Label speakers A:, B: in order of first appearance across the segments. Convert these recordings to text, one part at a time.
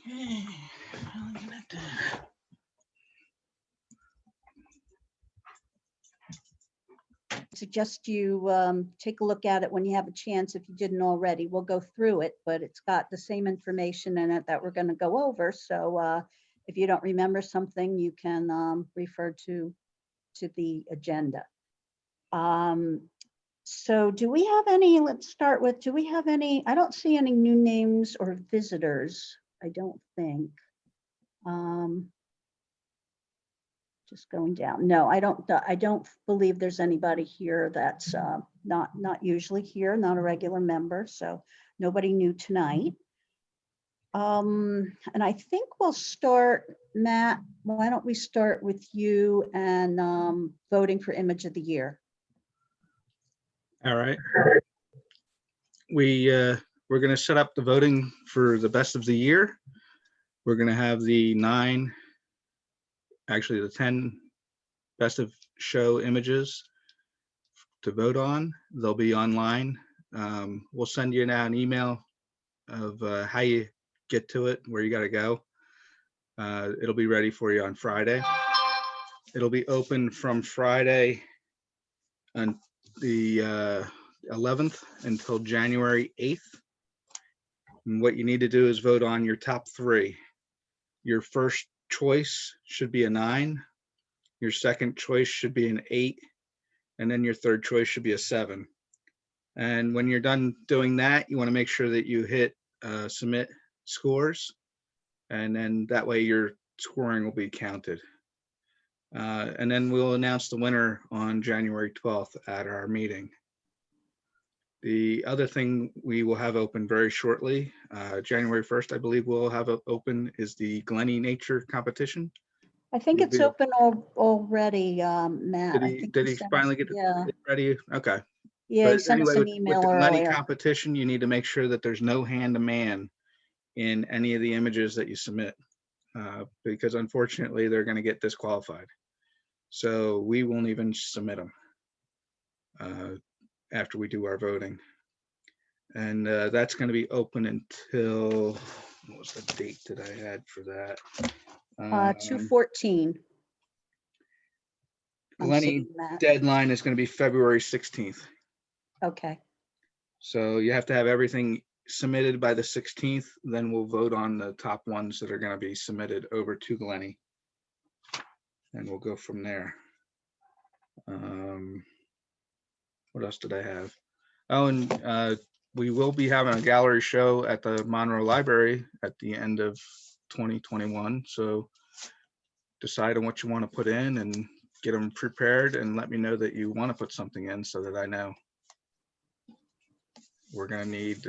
A: Okay. Well, I'm gonna
B: Suggest you take a look at it when you have a chance if you didn't already. We'll go through it, but it's got the same information in it that we're going to go over. So if you don't remember something, you can refer to the agenda. So do we have any, let's start with, do we have any, I don't see any new names or visitors, I don't think. Just going down. No, I don't believe there's anybody here that's not usually here, not a regular member. So nobody new tonight. And I think we'll start, Matt, why don't we start with you and voting for image of the year?
A: All right. We're going to set up the voting for the best of the year. We're going to have the 10 best of show images to vote on. They'll be online. We'll send you now an email of how you get to it, where you got to go. It'll be ready for you on Friday. It'll be open from Friday on the 11th until January 8th. And what you need to do is vote on your top 3. Your first choice should be a 9. Your second choice should be an 8. And then your third choice should be a 7. And when you're done doing that, you want to make sure that you hit submit scores. And then that way your scoring will be counted. And then we'll announce the winner on January 12th at our meeting. The other thing we will have open very shortly, January 1st, I believe we'll have open, is the Glenny Nature Competition.
B: I think it's open already, Matt.
A: Did he finally get it ready? Okay.
B: Yeah,
A: but
B: he sent us an email
A: with the Glenny
B: earlier.
A: competition, you need to make sure that there's no hand-to-man in any of the images that you submit, because unfortunately they're going to get disqualified. So we won't even submit them after we do our voting. And that's going to be open until, what was the date that I had for that?
B: 2/14.
A: Glenny deadline is going to be February 16th.
B: Okay.
A: So you have to have everything submitted by the 16th, then we'll vote on the top ones that are going to be submitted over to Glenny. And we'll go from there. What else did I have? Oh, and we will be having a gallery show at the Monroe Library at the end of 2021. So decide on what you want to put in and get them prepared and let me know that you want to put something in so that I know. We're going to need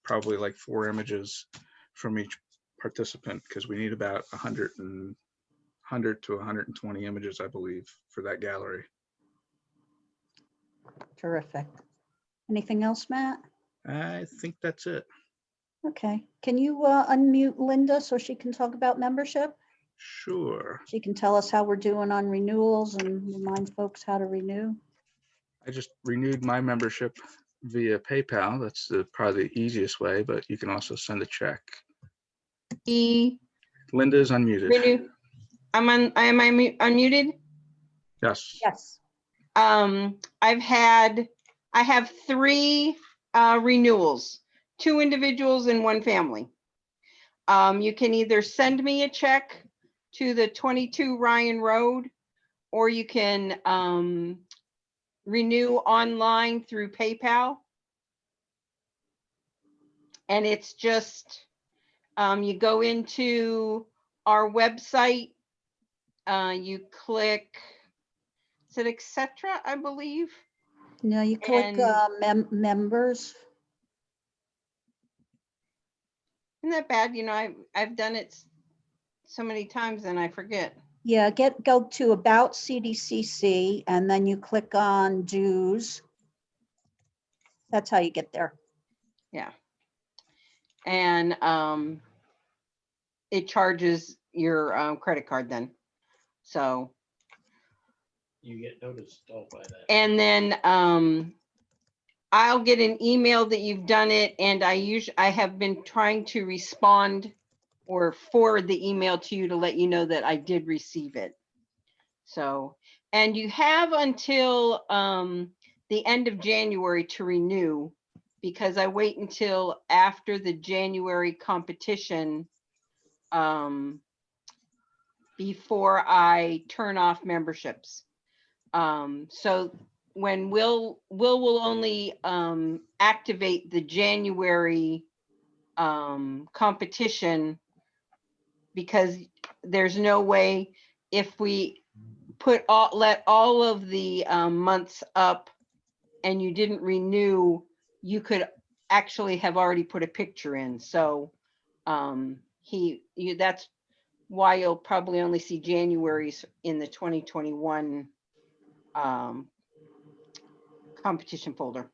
A: probably like 4 images from each participant because we need about 100 to 120 images, I believe, for that gallery.
B: Terrific. Anything else, Matt?
A: I think that's it.
B: Okay. Can you unmute Linda so she can talk about membership?
A: Sure.
B: She can tell us how we're doing on renewals and remind folks how to renew.
A: I just renewed my membership via PayPal. That's probably the easiest way, but you can also send a check. Linda is unmuted.
C: Renew. Am I unmuted?
A: Yes.
B: Yes.
C: I have 3 renewals, 2 individuals and 1 family. You can either send me a check to the 22 Ryan Road, or you can renew online through PayPal. And it's just, you go into our website, you click, is it etc., I believe?
B: No, you click members.
C: Isn't that bad? You know, I've done it so many times and I forget.
B: Yeah, go to About CDCC and then you click on dues. That's how you get there.
C: Yeah. And it charges your credit card then. So
D: you get noticed all by that.
C: And then I'll get an email that you've done it, and I have been trying to respond or forward the email to you to let you know that I did receive it. So, and you have until the end of January to renew, because I wait until after the January competition before I turn off memberships. So when will only activate the January competition, because there's no way, if we let all of the months up and you didn't renew, you could actually have already put a picture in. So that's why you'll probably only see January's in the 2021 competition folder.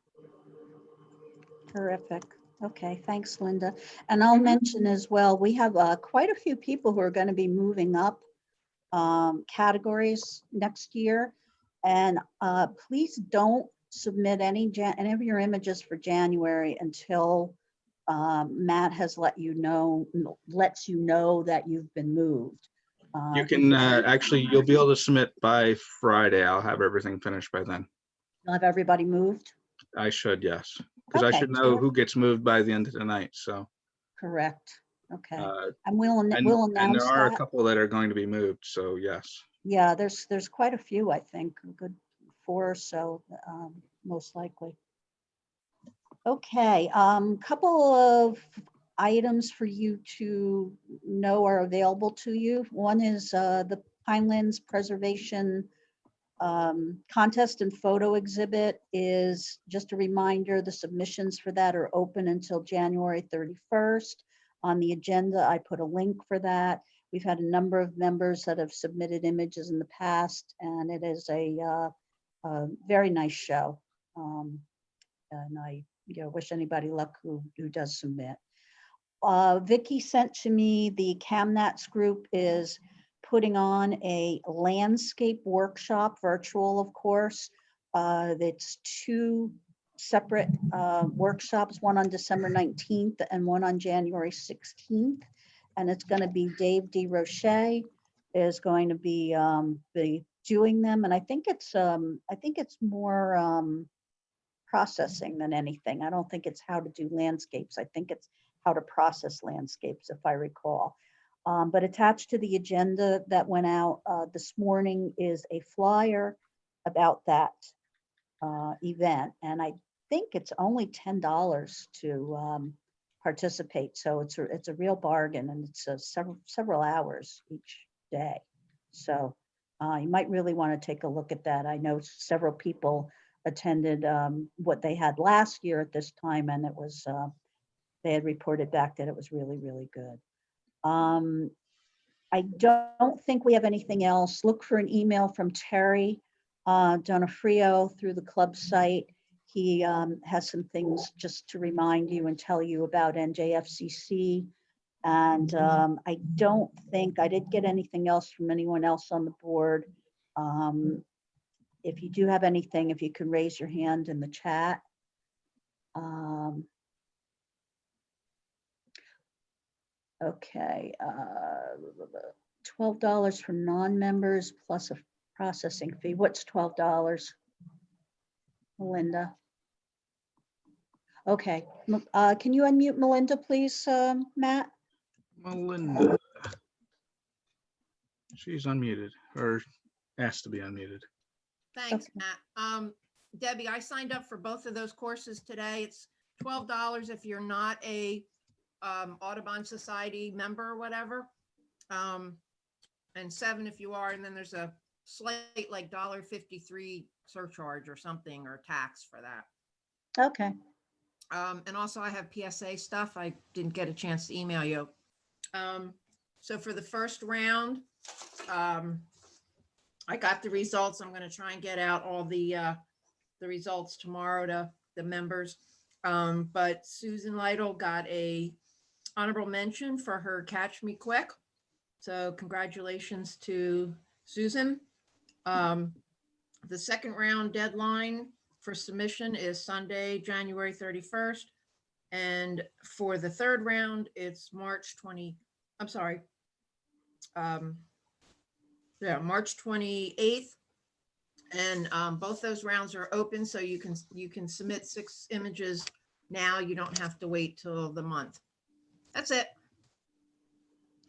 B: Terrific. Okay, thanks, Linda. And I'll mention as well, we have quite a few people who are going to be moving up categories next year. And please don't submit any of your images for January until Matt has lets you know that you've been moved.
A: You can actually, you'll be able to submit by Friday. I'll have everything finished by then.
B: You'll have everybody moved?
A: I should, yes, because I
B: Okay,
A: should know who gets moved by the end of the night. So,
B: correct. Okay.
A: uh,
B: And we'll
A: and
B: announce
A: there are a
B: that.
A: couple that are going to be moved. So yes.
B: Yeah, there's quite a few, I think, a good 4 or so, most likely. Okay, couple of items for you to know are available to you. One is the Pinelands Preservation contest and photo exhibit is just a reminder, the submissions for that are open until January 31st. On the agenda, I put a link for that. We've had a number of members that have submitted images in the past, and it is a very nice show. And I wish anybody luck who does submit. Vicky sent to me, the CamNats group is putting on a landscape workshop, virtual, of course. It's 2 separate workshops, one on December 19th and one on January 16th. And it's going to be Dave DeRoche is going to be doing them. And I think it's more processing than anything. I don't think it's how to do landscapes. I think it's how to process landscapes, if I recall. But attached to the agenda that went out this morning is a flyer about that event. And I think it's only $10 to participate. So it's a real bargain, and it's several hours each day. So you might really want to take a look at that. I know several people attended what they had last year at this time, and it was they had reported back that it was really, really good. I don't think we have anything else. Look for an email from Terry Donofrio through the club site. He has some things just to remind you and tell you about NJFCC. And I don't think I did get anything else from anyone else on the board. If you do have anything, if you can raise your hand in the chat. Okay, $12 for non-members plus a processing fee. What's $12, Melinda? Okay, can you unmute Melinda, please, Matt?
A: Melinda. She's unmuted or asked to be unmuted.
E: Thanks,
B: Okay.
E: Matt. Debbie, I signed up for both of those courses today. It's $12 if you're not a Audubon Society member or whatever. And $7 if you are, and then there's a slight like $1.53 surcharge or something, or tax for that.
B: Okay,
E: And also I have PSA stuff. I didn't get a chance to email you. So for the first round, I got the results. I'm going to try and get out all the results tomorrow to the members. But Susan Lytle got a honorable mention for her Catch Me Quick. So congratulations to Susan. The second round deadline for submission is Sunday, January 31st. And for the third round, it's March 21st. I'm sorry. Yeah, March 28th. And both those rounds are open, so you can submit 6 images now. You don't have to wait till the month. That's it.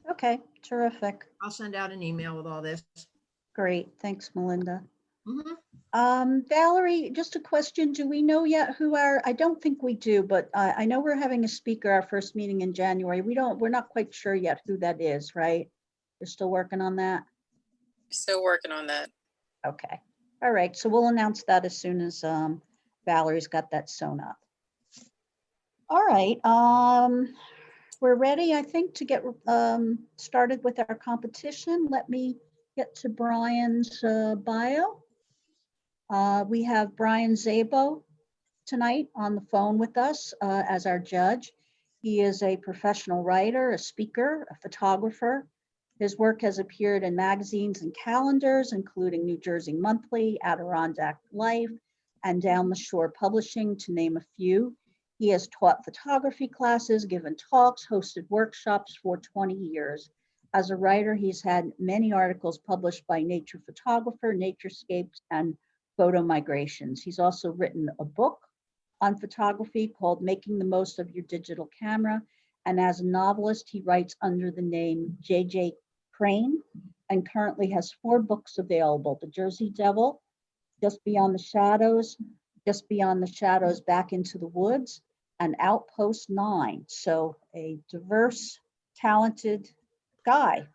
B: Okay, terrific.
E: I'll send out an email with all this.
B: Great. Thanks, Melinda.
E: Mhm.
B: Valerie, just a question. Do we know yet who I don't think we do, but I know we're having a speaker, our first meeting in January. We're not quite sure yet who that is, right? We're still working on that?
F: Still working on that.
B: Okay. All right. So we'll announce that as soon as Valerie's got that sewn up. All right. We're ready, I think, to get started with our competition. Let me get to Brian's bio. We have Brian Szabo tonight on the phone with us as our judge. He is a professional writer, a speaker, a photographer. His work has appeared in magazines and calendars, including New Jersey Monthly, Adirondack Life, and Down the Shore Publishing, to name a few. He has taught photography classes, given talks, hosted workshops for 20 years. As a writer, he's had many articles published by Nature Photographer, Naturescapes, and Photo Migrations. He's also written a book on photography called Making the Most of Your Digital Camera. And as a novelist, he writes under the name J.J. Crane, and currently has 4 books available: The Jersey Devil, Just Beyond the Shadows, Back into the Woods, and Outpost 9. So a diverse, talented guy.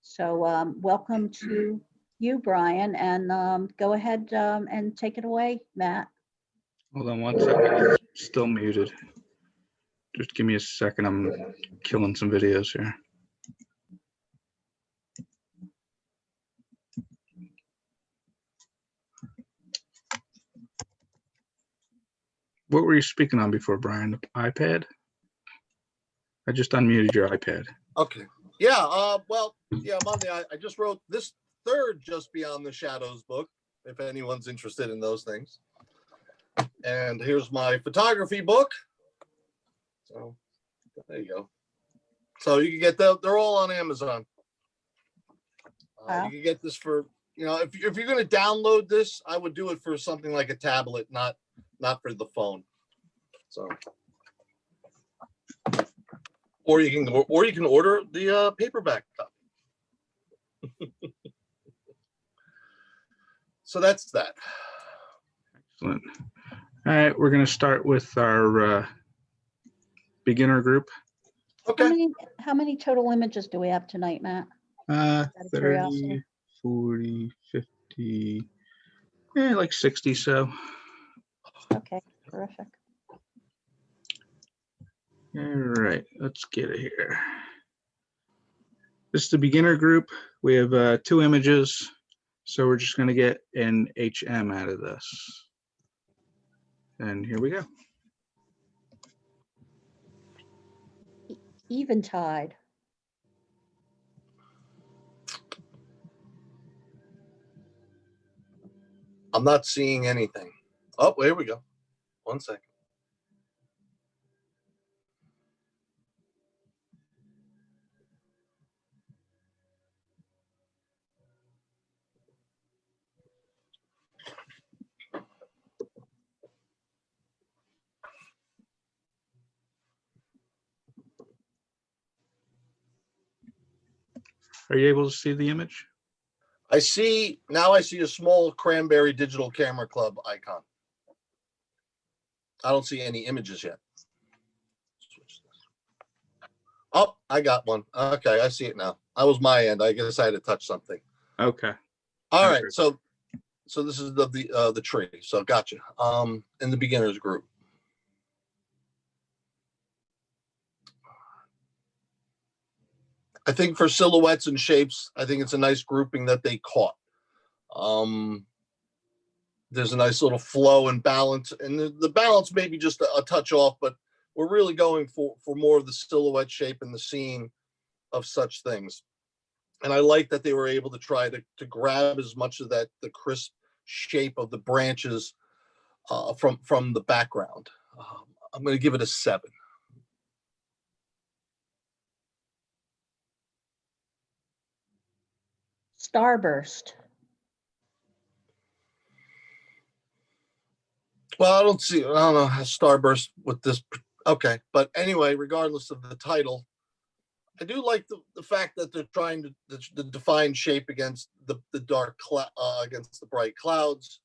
B: So welcome to you, Brian, and go ahead and take it away, Matt.
A: Hold on one second. It's still muted. Just give me a second. I'm killing some videos here. What were you speaking on before, Brian? The iPad? I just unmuted your iPad.
G: Okay. Yeah. Well, yeah, Monday, I just wrote this 3rd Just Beyond the Shadows book, if anyone's interested in those things. And here's my photography book. So there you go. So you can get they're all on Amazon.
B: Wow.
G: You can get this for, if you're going to download this, I would do it for something like a tablet, not for the phone. So, or you can order the paperback copy. So that's that.
A: Excellent. All right, we're going to start with our beginner group.
G: Okay.
B: How many total images do we have tonight, Matt? Out of
A: 30,
B: curiosity.
A: 40, 50, like 60 so.
B: Okay, terrific.
A: All right, let's get it here. This is the beginner group. We have 2 images, so we're just going to get an HM out of this. And here we go.
B: Eventide.
G: I'm not seeing anything. Oh, here we go. 1 second.
A: Are you able to see the image?
G: I see a small Cranbury Digital Camera Club icon. I don't see any images yet. Oh, I got one. Okay, I see it now. That was my end. I guess I had to touch something.
A: Okay.
G: All right,
A: Okay.
G: so this is the tree. So gotcha. In the beginners group. I think for silhouettes and shapes, I think it's a nice grouping that they caught. There's a nice little flow and balance, and the balance may be just a touch off, but we're really going for more of the silhouette shape and the scene of such things. And I like that they were able to try to grab as much of the crisp shape of the branches from the background. I'm going to give it a 7.
B: Starburst.
G: Well, I don't know how Starburst with this. Okay. But anyway, regardless of the title, I do like the fact that they're trying to define shape against the dark against the bright clouds.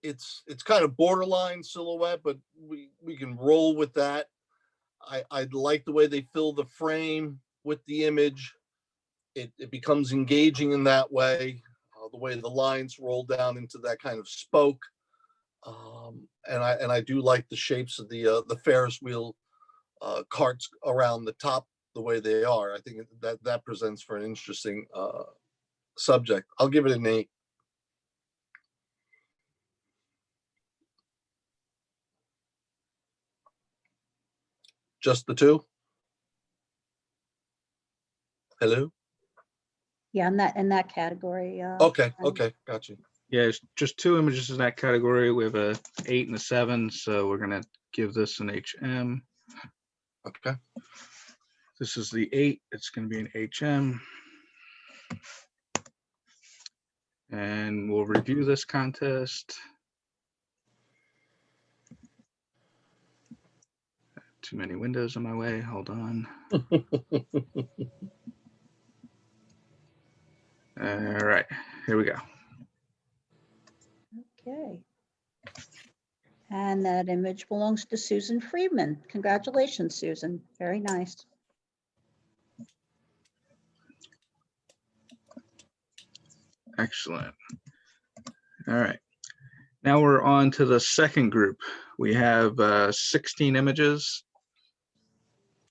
G: It's kind of borderline silhouette, but we can roll with that. I like the way they fill the frame with the image. It becomes engaging in that way. The way the lines roll down into that kind of spoke, and I do like the shapes of the Ferris wheel carts around the top the way they are. I think that presents for an interesting subject. I'll give it an 8. Just the 2. Hello.
B: Yeah, in that category.
G: Okay. Gotcha.
A: Yeah, it's just 2 images in that category. We have a 8 and a 7, so we're gonna give this an HM.
G: Okay.
A: This is the 8. It's gonna be an HM. And we'll review this contest. Too many windows in my way. Hold on. All right, here we go.
B: Okay. And that image belongs to Susan Friedman. Congratulations, Susan. Very nice.
A: Excellent. All right. Now we're on to the second group. We have 16 images.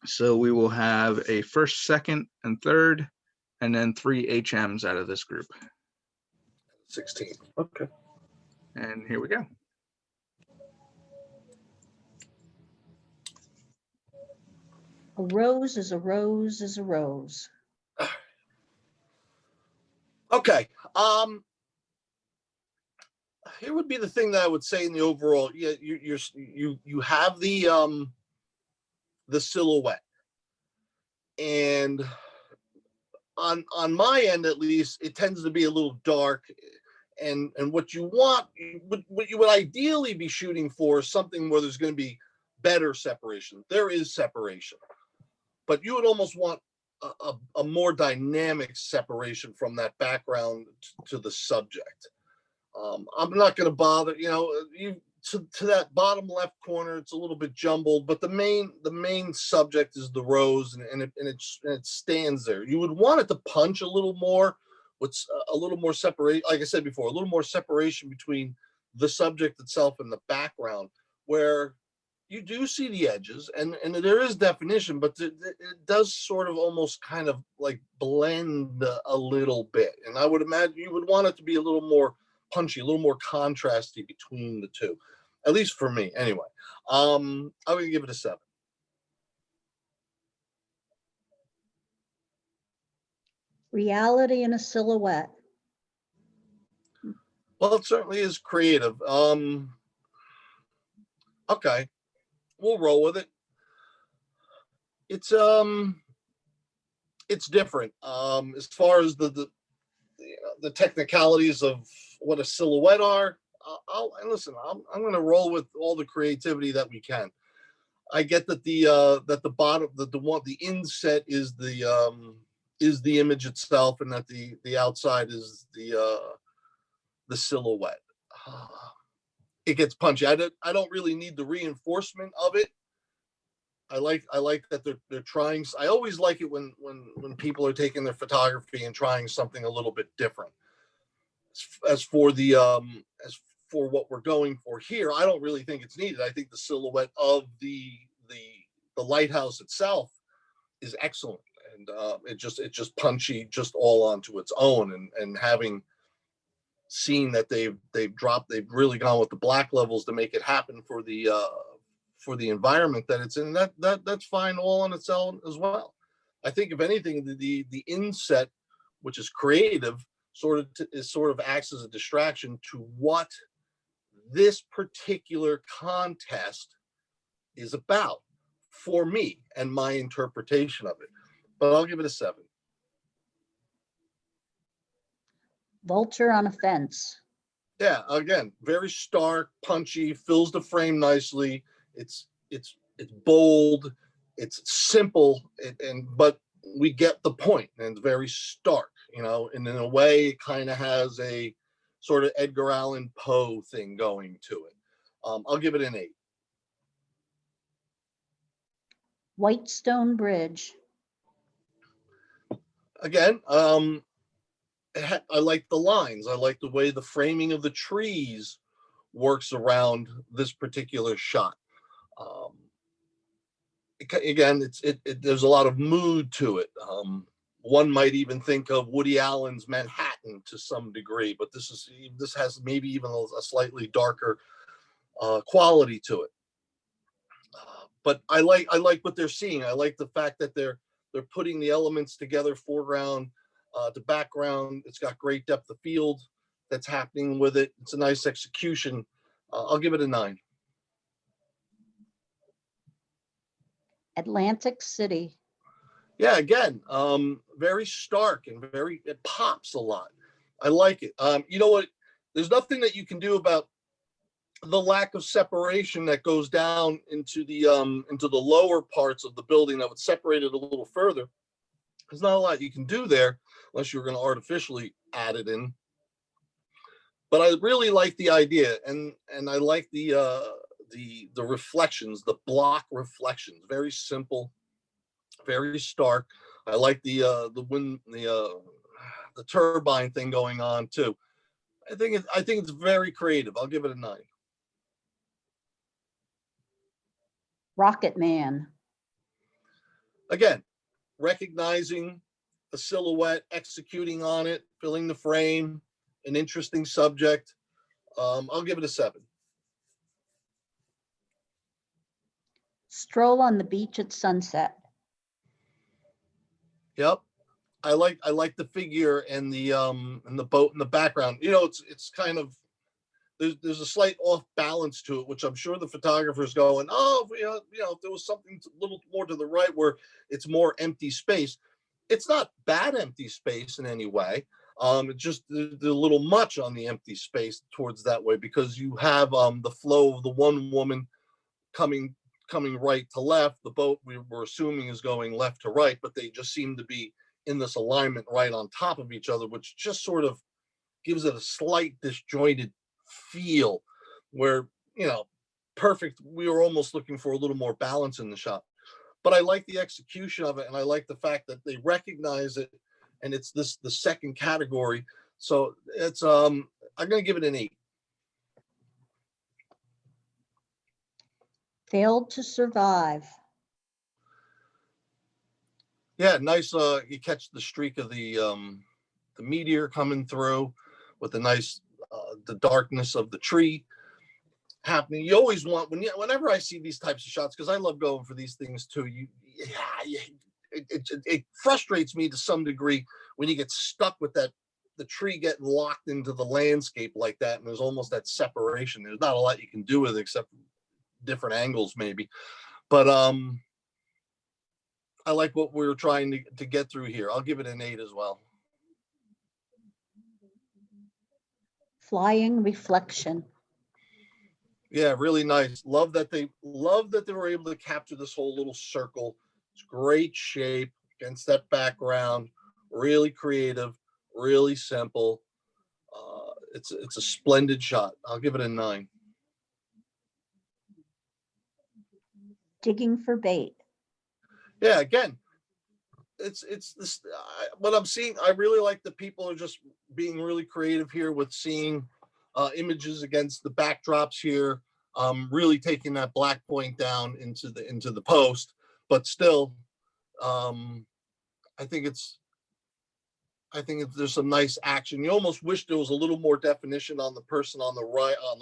A: So we will have a first, second, and third, and then 3 HMs out of this group.
G: 16. Okay.
A: And here we go.
B: A rose is a rose is a rose.
G: Okay. Here would be the thing that I would say in the overall. Yeah, you have the silhouette, and on my end at least, it tends to be a little dark. And what you want, what you would ideally be shooting for is something where there's going to be better separation. There is separation, but you would almost want a more dynamic separation from that background to the subject. I'm not going to bother, to that bottom left corner. It's a little bit jumbled, but the main subject is the rose, and it stands there. You would want it to punch a little more, with a little more separation. Like I said before, a little more separation between the subject itself and the background, where you do see the edges, and there is definition, but it does sort of almost kind of like blend a little bit. And I would imagine you would want it to be a little more punchy, a little more contrasty between the two, at least for me anyway. I'm going to give it a 7.
B: Reality in a silhouette.
G: Well, it certainly is creative. Okay, we'll roll with it. It's different. As far as the technicalities of what a silhouette are, listen. I'm going to roll with all the creativity that we can. I get that the bottom, the inset is the image itself, and that the outside is the silhouette. It gets punchy. I don't really need the reinforcement of it. I like that they're trying. I always like it when people are taking their photography and trying something a little bit different. As for what we're going for here, I don't really think it's needed. I think the silhouette of the lighthouse itself is excellent, and it's just punchy, just all onto its own. And having seen that they've really gone with the black levels to make it happen for the environment that it's in, that's fine all on its own as well. I think if anything, the inset, which is creative, sort of acts as a distraction to what this particular contest is about for me and my interpretation of it. But I'll give it a 7.
B: Vulture on a fence.
G: Yeah, again, very stark, punchy, fills the frame nicely. It's bold, it's simple, but we get the point, and it's very stark, and in a way it kind of has a sort of Edgar Allan Poe thing going to it. I'll give it an 8.
B: Whitestone Bridge.
G: Again, I like the lines. I like the way the framing of the trees works around this particular shot. Again, there's a lot of mood to it. One might even think of Woody Allen's Manhattan to some degree, but this has maybe even a slightly darker quality to it. But I like what they're seeing. I like the fact that they're putting the elements together, foreground to background. It's got great depth of field that's happening with it. It's a nice execution. I'll give it a 9.
B: Atlantic City.
G: Yeah, again, very stark and it pops a lot. I like it. You know what? There's nothing that you can do about the lack of separation that goes down into the lower parts of the building that would separate it a little further. There's not a lot you can do there unless you're going to artificially add it in. But I really like the idea, and I like the reflections, the block reflections. Very simple, very stark. I like the wind, the turbine thing going on too. I think it's very creative. I'll give it a 9.
B: Rocket Man.
G: Again, recognizing a silhouette, executing on it, filling the frame, an interesting subject. I'll give it a 7.
B: Stroll on the beach at sunset.
G: Yep. I like the figure and the boat in the background. It's kind of there's a slight off balance to it, which I'm sure the photographer's going, oh, if there was something a little more to the right where it's more empty space. It's not bad empty space in any way. It's just there's a little much on the empty space towards that way, because you have the flow of the one woman coming right to left. The boat we were assuming is going left to right, but they just seem to be in this alignment right on top of each other, which just sort of gives it a slight disjointed feel where, perfect. We were almost looking for a little more balance in the shot, but I like the execution of it. And I like the fact that they recognize it, and it's the second category. So it's, I'm going to give it an 8.
B: Failed to Survive.
G: Yeah, nice. You catch the streak of the meteor coming through with the nice, the darkness of the tree happening. You always want whenever I see these types of shots, because I love going for these things too. It frustrates me to some degree when you get stuck with the tree getting locked into the landscape like that, and there's almost that separation. There's not a lot you can do with it except different angles maybe, but I like what we were trying to get through here. I'll give it an 8 as well.
B: Flying Reflection.
G: Yeah, really nice. Love that they were able to capture this whole little circle. It's great shape against that background. Really creative, really simple. It's a splendid shot. I'll give it a 9.
B: Digging for Bait.
G: Yeah, again, it's this what I'm seeing. I really like that people are just being really creative here with seeing images against the backdrops here, really taking that black point down into the post, but still I think there's some nice action. You almost wish there was a little more definition on the person on the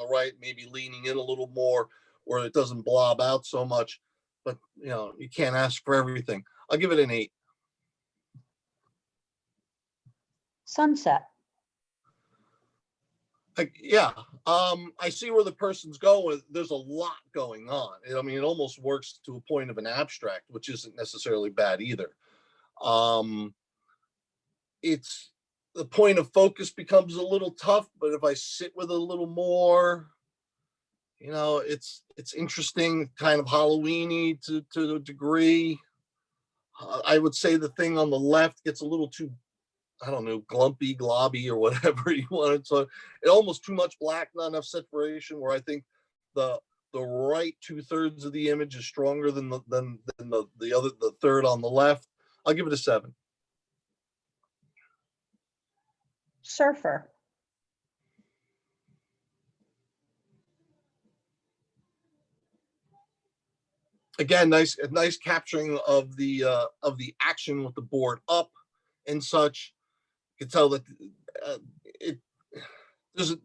G: right, maybe leaning in a little more where it doesn't blob out so much, but you can't ask for everything. I'll give it an 8.
B: Sunset.
G: Yeah, I see where the person's going. There's a lot going on. I mean, it almost works to a point of an abstract, which isn't necessarily bad either. It's the point of focus becomes a little tough, but if I sit with a little more, you know, it's interesting, kind of Halloweeny to a degree. I would say the thing on the left gets a little too, I don't know, glumpy, globby, or whatever you wanted. So it almost too much black, not enough separation. Where I think the right 2/3 of the image is stronger than the third on the left. I'll give it a 7.
B: Surfer.
G: Again, nice capturing of the action with the board up and such. You can tell that it there's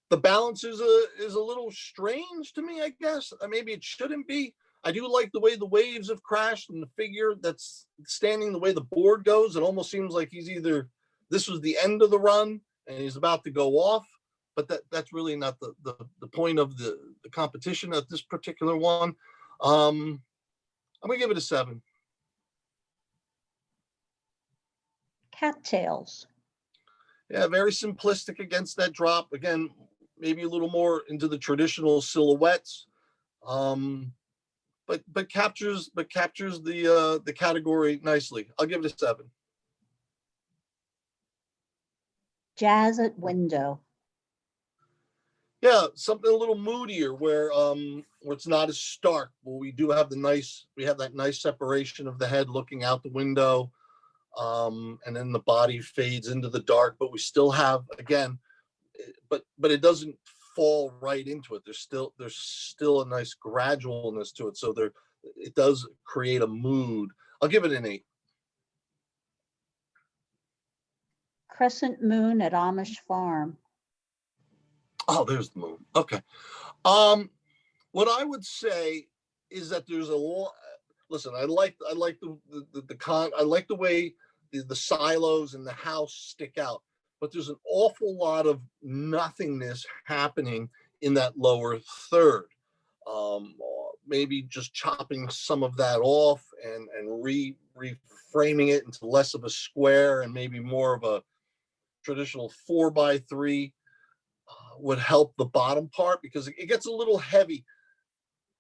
G: the balance is a little strange to me, I guess. Maybe it shouldn't be. I do like the way the waves have crashed and the figure that's standing, the way the board goes. It almost seems like he's either this was the end of the run and he's about to go off, but that's really not the point of the competition at this particular one. I'm gonna give it a 7.
B: Cattails.
G: Yeah, very simplistic against that drop. Again, maybe a little more into the traditional silhouettes, but captures the category nicely. I'll give it a 7.
B: Jazz at window.
G: Yeah, something a little moodier where it's not as stark. Well, we have that nice separation of the head looking out the window, and then the body fades into the dark, but we still have, again, but it doesn't fall right into it. There's still a nice gradualness to it. So it does create a mood. I'll give it an 8.
B: Crescent moon at Amish farm.
G: Oh, there's the moon. Okay. What I would say is that there's a lot. Listen, I like the I like the way the silos and the house stick out, but there's an awful lot of nothingness happening in that lower third. Maybe just chopping some of that off and reframing it into less of a square and maybe more of a traditional 4x3 would help the bottom part, because it gets a little heavy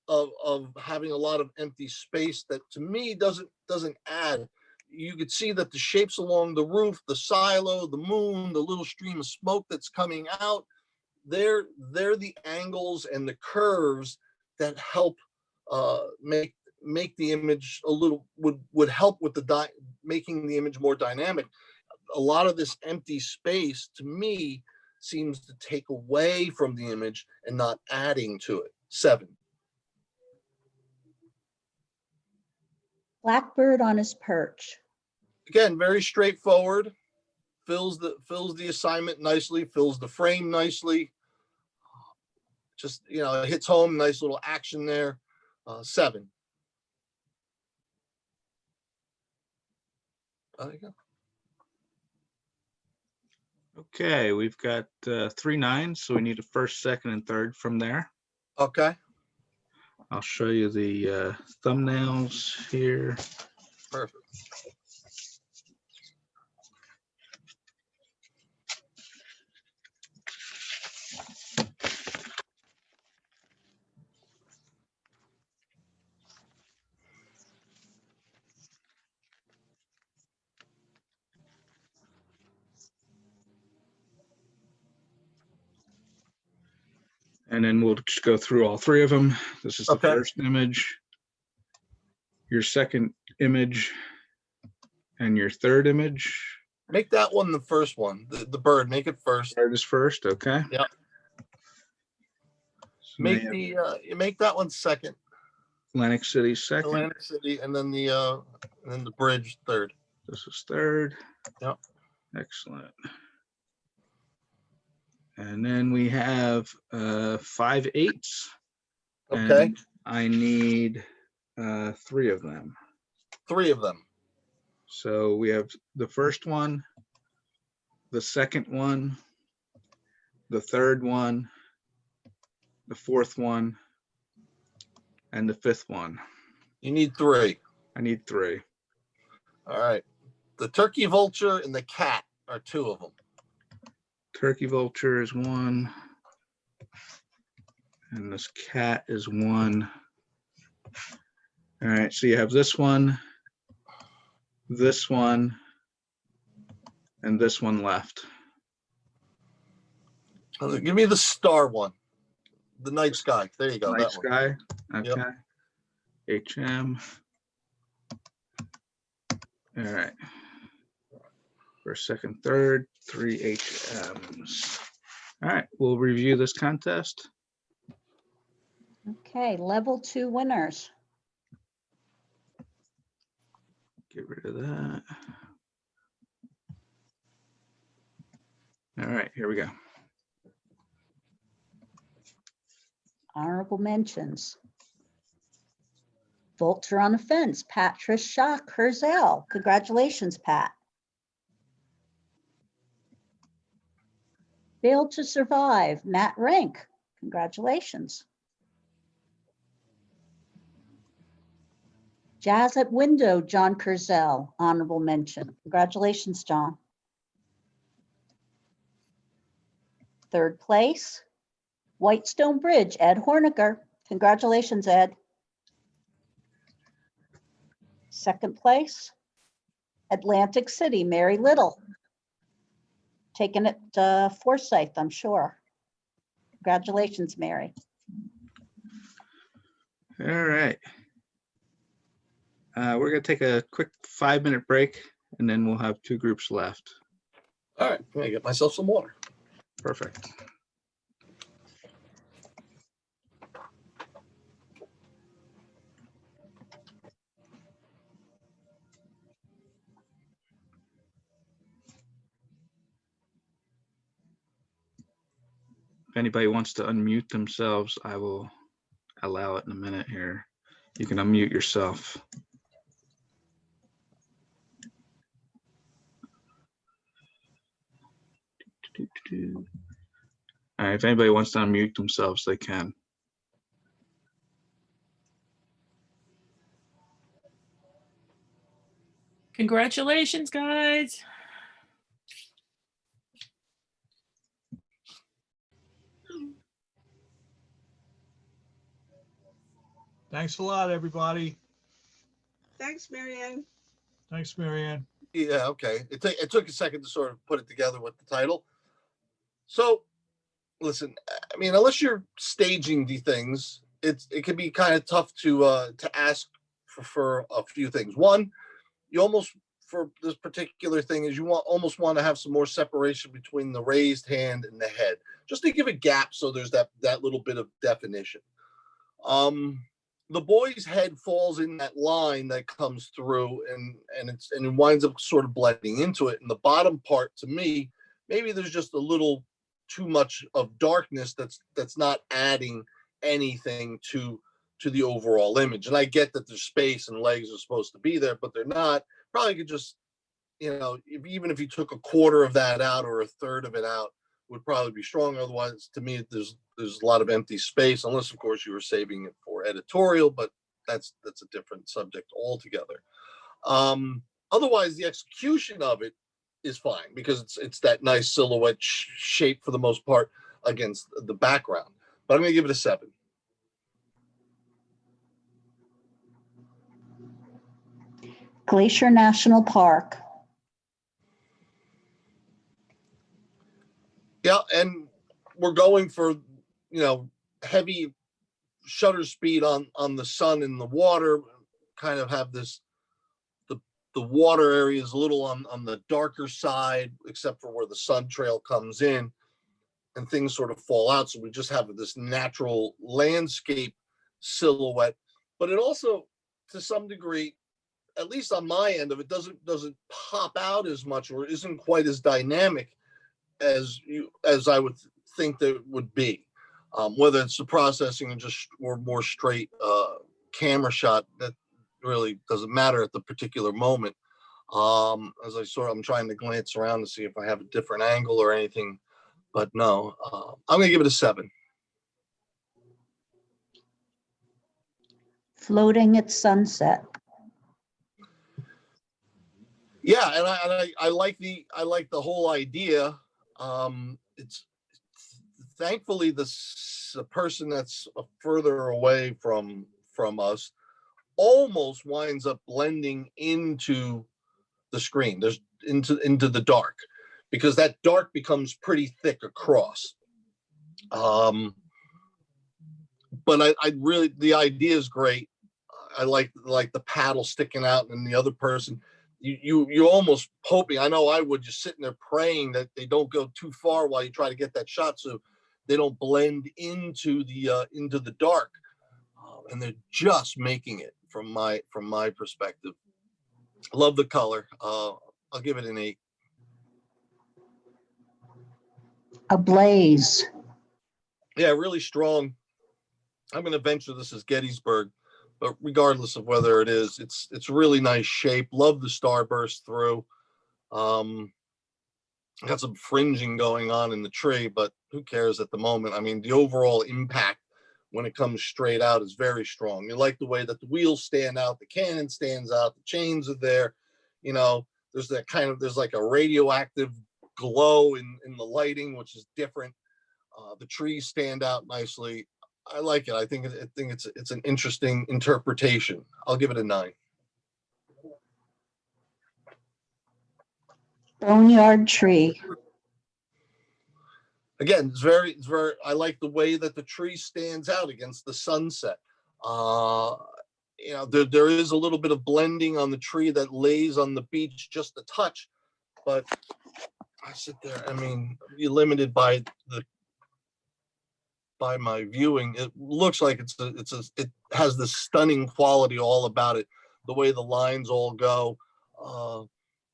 G: of having a lot of empty space that to me doesn't add. You could see that the shapes along the roof, the silo, the moon, the little stream of smoke that's coming out, they're the angles and the curves that help make the image a little, would help with making the image more dynamic. A lot of this empty space to me seems to take away from the image and not adding to it. 7.
B: Blackbird on his perch.
G: Again, very straightforward. Fills the assignment nicely, fills the frame nicely. Just, it hits home, nice little action there. 7. There you go.
A: Okay, we've got 3 9s, so we need a first, second, and third from there.
G: Okay,
A: I'll show you the thumbnails here.
G: perfect.
A: And then we'll just go through all 3 of them. This is the
G: Okay.
A: first image, your second image, and your third image.
G: Make that one the first one. The bird, make it first.
A: Third is first, okay?
G: Yep.
A: So
G: Make
A: they
G: you make that one second.
A: Atlantic City second.
G: Atlantic City, and then the bridge third.
A: This is third.
G: Yep.
A: Excellent. And then we have 5 8s.
G: Okay.
A: And I need 3 of them.
G: 3 of them.
A: So we have the first one, the second one, the third one, the fourth one, and the 5th one.
G: You need 3.
A: I need 3.
G: All right. The turkey vulture and the cat. are two of them.
A: Turkey vulture is one. And this cat is one. All right, so you have this one, and this one left.
G: Give me the star one. The night sky. There you go.
A: Night
G: That one.
A: sky,
G: Yep.
A: okay. HM. All right. First, second, third, 3 HMs. All right, we'll review this contest.
B: Okay, level 2 winners.
A: Get rid of that. All right, here we go.
B: Honorable mentions. Vulture on the Fence, Patricia Kurzel. Congratulations, Pat. Failed to Survive, Matt Rank. Congratulations. Jazz at Window, John Kurzel. Honorable mention. Congratulations, John. Third place, Whitestone Bridge, Ed Horniger. Congratulations, Ed. Second place, Atlantic City, Mary Little. Taking it Forsyth, I'm sure. Congratulations, Mary.
A: All right. We're gonna take a quick 5-minute break and then we'll have 2 groups left.
G: All right. I'm gonna get myself some water.
A: Perfect. If anybody wants to unmute themselves, I will allow it in a minute here. You can unmute yourself. All right, if anybody wants to unmute themselves, they can.
H: Congratulations, guys.
D: Thanks a lot, everybody.
I: Thanks, Marianne.
D: Thanks, Marianne.
G: Yeah, okay. It took a second to sort of put it together with the title. So, listen, I mean, unless you're staging the things, it can be kind of tough to ask for a few things. One, you almost, for this particular thing, is you almost want to have some more separation between the raised hand and the head, just to give a gap so there's that little bit of definition. The boy's head falls in that line that comes through and it winds up sort of blending into it. And the bottom part, to me, maybe there's just a little too much of darkness that's not adding anything to the overall image. And I get that there's space and legs are supposed to be there, but they're not. Probably could just, even if you took a quarter of that out or a third of it out, would probably be strong. Otherwise, to me, there's a lot of empty space, unless of course you were saving it for editorial, but that's a different subject altogether. Otherwise, the execution of it is fine because it's that nice silhouette shape for the most part against the background. But I'm going to give it a 7.
B: Glacier National Park.
G: Yeah, and we're going for, heavy shutter speed on the sun and the water, kind of have this, the water area is a little on the darker side, except for where the sun trail comes in and things sort of fall out. So we just have this natural landscape silhouette, but it also, to some degree, at least on my end of it, doesn't pop out as much or isn't quite as dynamic as I would think that it would be. Whether it's the processing or more straight camera shot, that really doesn't matter at the particular moment. As I'm trying to glance around to see if I have a different angle or anything, but no, I'm gonna give it a 7.
B: Floating at Sunset.
G: Yeah, and I like the whole idea. It's thankfully the person that's further away from us almost winds up blending into the screen. There's into the dark, because that dark becomes pretty thick across. But I really, the idea is great. I like the paddle sticking out, and the other person, you almost hoping, I know I would, just sitting there praying that they don't go too far while you try to get that shot, so they don't blend into the dark. And they're just making it from my perspective. Love the color. I'll give it an 8.
B: Ablaze.
G: Yeah, really strong. I'm going to venture this is Gettysburg, but regardless of whether it is, it's really nice shape. Love the starburst through. Got some fringing going on in the tree, but who cares at the moment? I mean, the overall impact when it comes straight out is very strong. You like the way that the wheels stand out, the cannon stands out, the chains are there. You know, there's like a radioactive glow in the lighting, which is different. The trees stand out nicely. I like it. I think it's an interesting interpretation. I'll give it a 9.
B: Boneyard tree.
G: Again, it's very, I like the way that the tree stands out against the sunset. You know, there is a little bit of blending on the tree that lays on the beach, just a touch, but I sit there, I mean, you're limited by my viewing. It looks like it has this stunning quality all about it. The way the lines all go,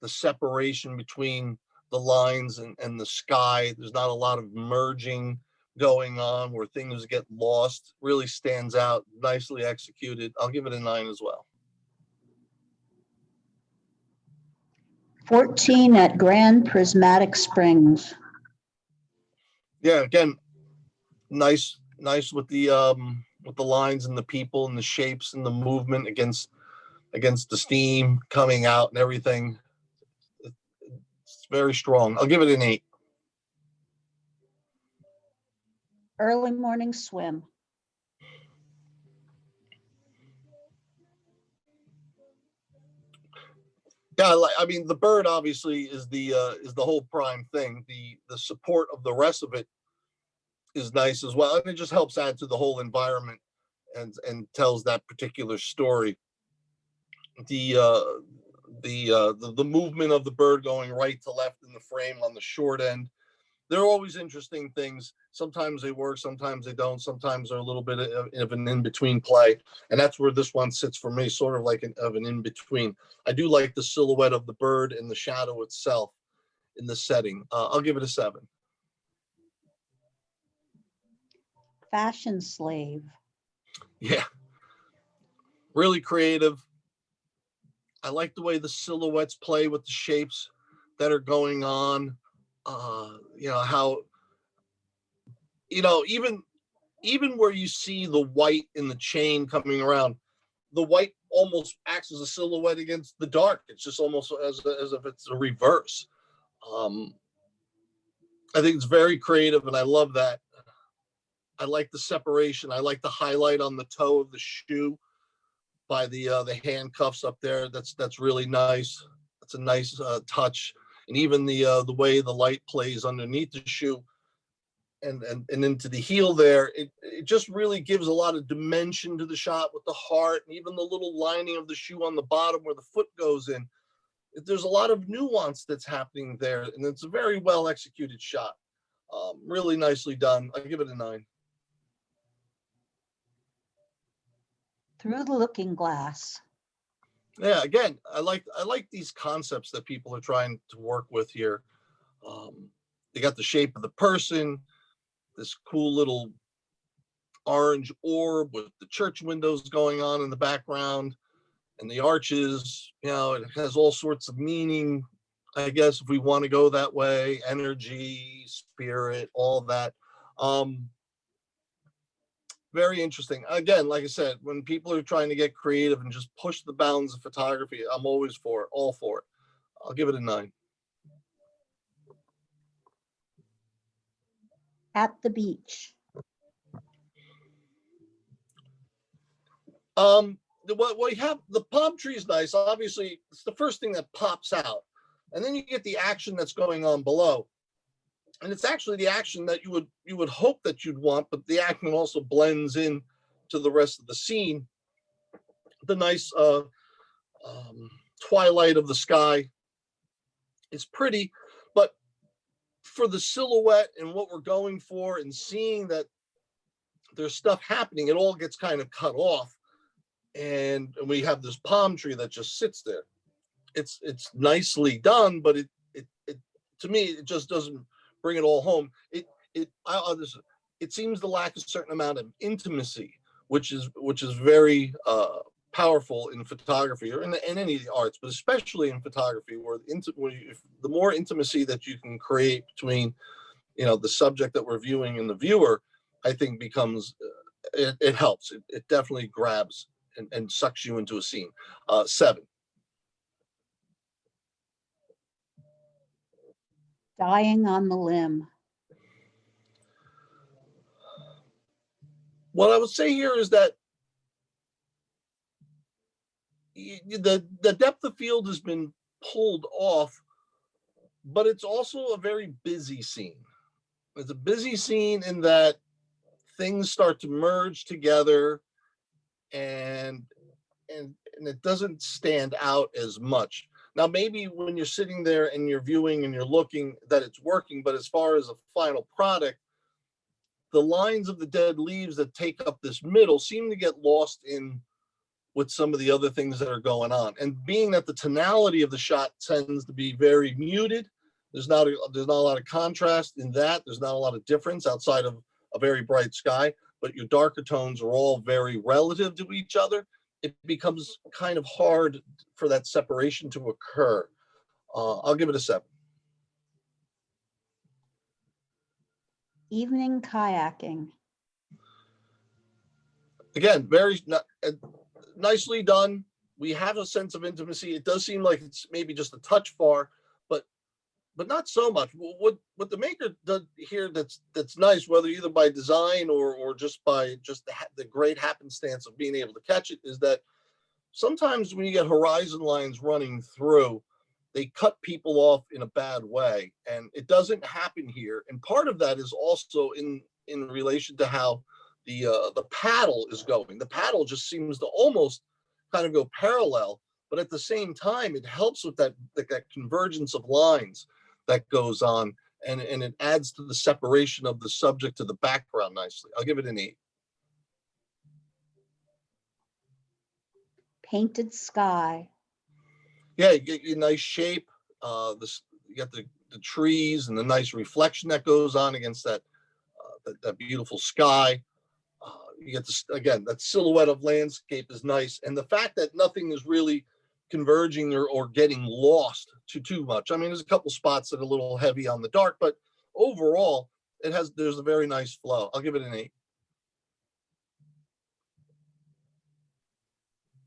G: the separation between the lines and the sky. There's not a lot of merging going on where things get lost. Really stands out, nicely executed. I'll give it a 9 as well.
B: 14 at Grand Prismatic Springs.
G: Yeah, again, nice with the lines and the people and the shapes and the movement against the steam coming out and everything. It's very strong. I'll give it an 8.
B: Early morning swim.
G: Yeah, I mean, the bird obviously is the whole prime thing. The support of the rest of it is nice as well, and it just helps add to the whole environment and tells that particular story. The movement of the bird going right to left in the frame on the short end. They're always interesting things. Sometimes they work, sometimes they don't. Sometimes they're a little bit of an in-between play. And that's where this one sits for me, sort of like an in-between. I do like the silhouette of the bird and the shadow itself in the setting. I'll give it a 7.
B: Fashion slave.
G: Yeah. Really creative. I like the way the silhouettes play with the shapes that are going on. You know, how, you know, even where you see the white in the chain coming around, the white almost acts as a silhouette against the dark. It's just almost as if it's a reverse. I think it's very creative, and I love that. I like the separation. I like the highlight on the toe of the shoe by the handcuffs up there. That's really nice. That's a nice touch. And even the way the light plays underneath the shoe and into the heel there, it just really gives a lot of dimension to the shot with the heart, and even the little lining of the shoe on the bottom where the foot goes in. There's a lot of nuance that's happening there, and it's a very well executed shot. Really nicely done. I give it a 9.
B: Through the looking glass.
G: Yeah, again, I like these concepts that people are trying to work with here. They got the shape of the person, this cool little orange orb with the church windows going on in the background, and the arches. You know, it has all sorts of meaning, I guess, if we want to go that way. Energy, spirit, all that. Very interesting. Again, like I said, when people are trying to get creative and just push the bounds of photography, I'm always for it, all for it. I'll give it a 9.
B: At the beach.
G: What we have, the palm tree is nice. Obviously, it's the first thing that pops out, and then you get the action that's going on below, and it's actually the action that you would hope that you'd want, but the action also blends in to the rest of the scene. The nice twilight of the sky is pretty, but for the silhouette and what we're going for, and seeing that there's stuff happening, it all gets kind of cut off. And we have this palm tree that just sits there. It's nicely done, but it to me, it just doesn't bring it all home. It seems to lack a certain amount of intimacy, which is very powerful in photography or in any of the arts, but especially in photography, where the more intimacy that you can create between, the subject that we're viewing and the viewer, I think becomes it helps. It definitely grabs and sucks you into a scene. 7.
B: Dying on the limb.
G: What I would say here is that the depth of field has been pulled off, but it's also a very busy scene. It's a busy scene in that things start to merge together, and it doesn't stand out as much. Now, maybe when you're sitting there and you're viewing and you're looking, that it's working, but as far as a final product, the lines of the dead leaves that take up this middle seem to get lost in with some of the other things that are going on. And being that the tonality of the shot tends to be very muted, there's not a lot of contrast in that. There's not a lot of difference outside of a very bright sky, but your darker tones are all very relative to each other. It becomes kind of hard for that separation to occur. I'll give it a 7.
B: Evening kayaking.
G: Again, very nicely done. We have a sense of intimacy. It does seem like it's maybe just a touch far, but not so much. What the maker does here that's nice, whether either by design or just by the great happenstance of being able to catch it, is that sometimes when you get horizon lines running through, they cut people off in a bad way, and it doesn't happen here. And part of that is also in relation to how the paddle is going. The paddle just seems to almost kind of go parallel, but at the same time, it helps with that convergence of lines that goes on, and it adds to the separation of the subject to the background nicely. I'll give it an 8.
B: Painted sky.
G: Yeah, you get your nice shape. You get the trees and the nice reflection that goes on against that beautiful sky. You get this, again, that silhouette of landscape is nice, and the fact that nothing is really converging or getting lost too much. I mean, there's a couple spots that are a little heavy on the dark, but overall, there's a very nice flow. I'll give it an 8.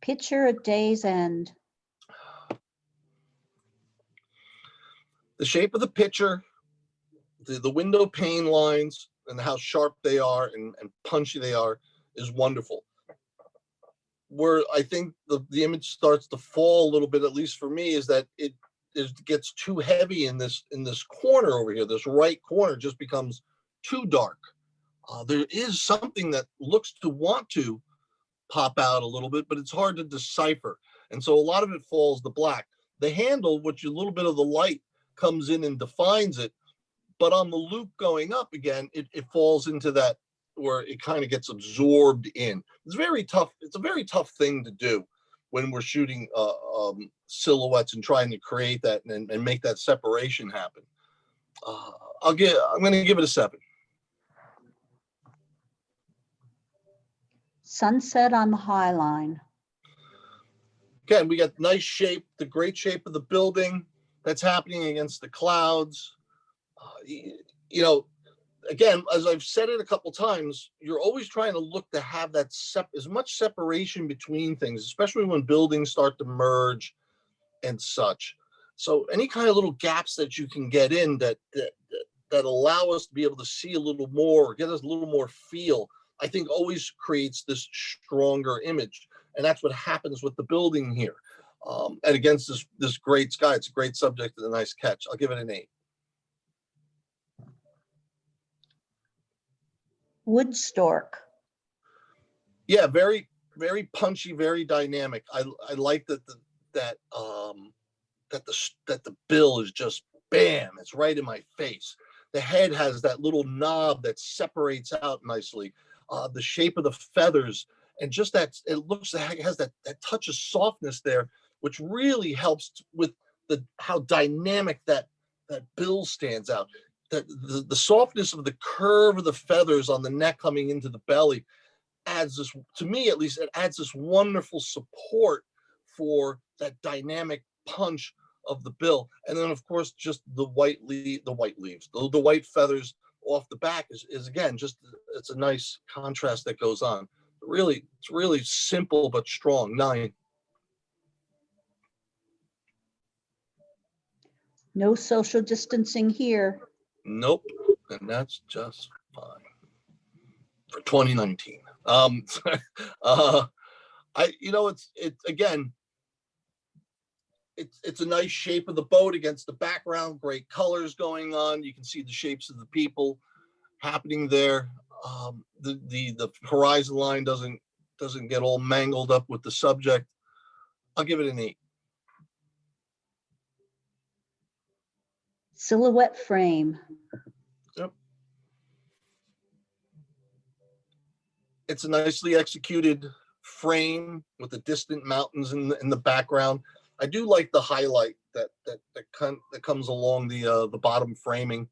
B: Picture at day's end.
G: The shape of the picture, the window pane lines, and how sharp they are and punchy they are is wonderful. Where I think the image starts to fall a little bit, at least for me, is that it gets too heavy in this corner over here. This right corner just becomes too dark. There is something that looks to want to pop out a little bit, but it's hard to decipher. And so a lot of it falls to black. The handle, which a little bit of the light comes in and defines it, but on the loop going up again, it falls into that where it kind of gets absorbed in. It's very tough. It's a very tough thing to do when we're shooting silhouettes and trying to create that and make that separation happen. I'm going to give it a 7.
B: Sunset on the High Line.
G: Again, we got nice shape, the great shape of the building that's happening against the clouds. Again, as I've said it a couple times, you're always trying to look to have that as much separation between things, especially when buildings start to merge and such. So any kind of little gaps that you can get in that allow us to be able to see a little more, get us a little more feel, I think always creates this stronger image. And that's what happens with the building here. And against this great sky, it's a great subject and a nice catch. I'll give it an 8.
B: Wood stork.
G: Yeah, very, very punchy, very dynamic. I like that the bill is just bam, it's right in my face. The head has that little knob that separates out nicely. The shape of the feathers, and just that it has that touch of softness there, which really helps with how dynamic that bill stands out. The softness of the curve of the feathers on the neck coming into the belly adds this, to me at least, it adds this wonderful support for that dynamic punch of the bill. And then of course, just the white feathers off the back is again, just, it's a nice contrast that goes on. Really, it's really simple but strong. 9.
B: No social distancing here.
G: Nope. And that's just fine for 2019. It's a nice shape of the boat against the background, great colors going on. You can see the shapes of the people happening there. The horizon line doesn't get all mangled up with the subject. I'll give it an 8.
B: Silhouette frame.
G: Yep. It's a nicely executed frame with the distant mountains in the background. I do like the highlight that comes along the bottom framing.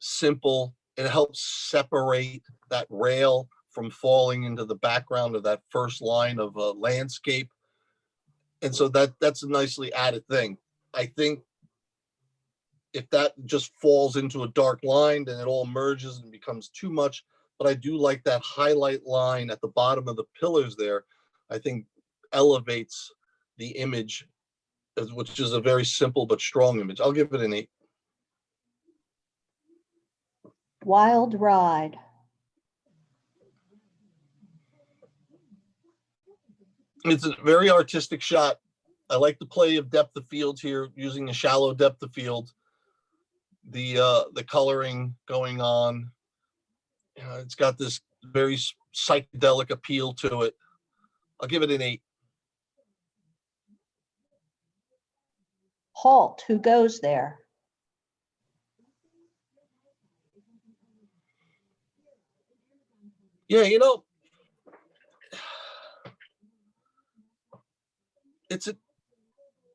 G: Simple. It helps separate that rail from falling into the background of that first line of landscape. And so that's a nicely added thing. I think if that just falls into a dark line, then it all merges and becomes too much. But I do like that highlight line at the bottom of the pillars there. I think elevates the image, which is a very simple but strong image. I'll give it an 8.
B: Wild ride.
G: It's a very artistic shot. I like the play of depth of field here, using a shallow depth of field. The coloring going on. It's got this very psychedelic appeal to it. I'll give it an 8.
B: Halt. Who goes there?
G: Yeah,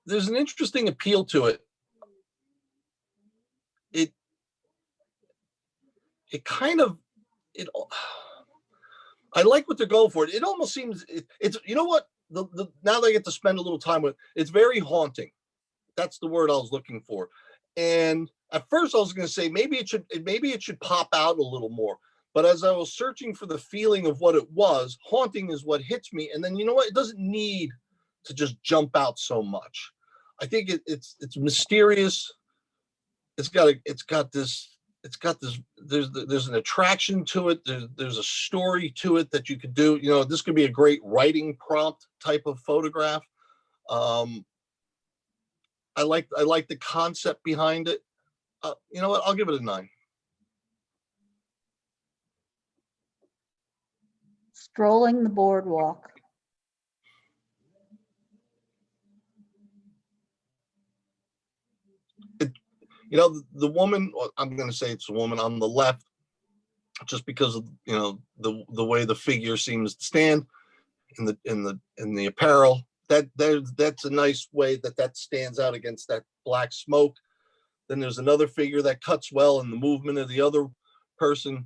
G: there's an interesting appeal to it. I like what they're going for. It almost seems it's what now that I get to spend a little time with, it's very haunting. That's the word I was looking for. And at first I was going to say maybe it should pop out a little more. But as I was searching for the feeling of what it was, haunting is what hits me. And then it doesn't need to just jump out so much. I think it's mysterious. There's an attraction to it. There's a story to it that you could do. This could be a great writing prompt type of photograph. I like the concept behind it. You know what? I'll give it a 9.
B: Strolling the boardwalk.
G: The woman, I'm going to say it's a woman on the left, just because of the way the figure seems to stand in the apparel. That's a nice way that stands out against that black smoke. Then there's another figure that cuts well in the movement of the other person.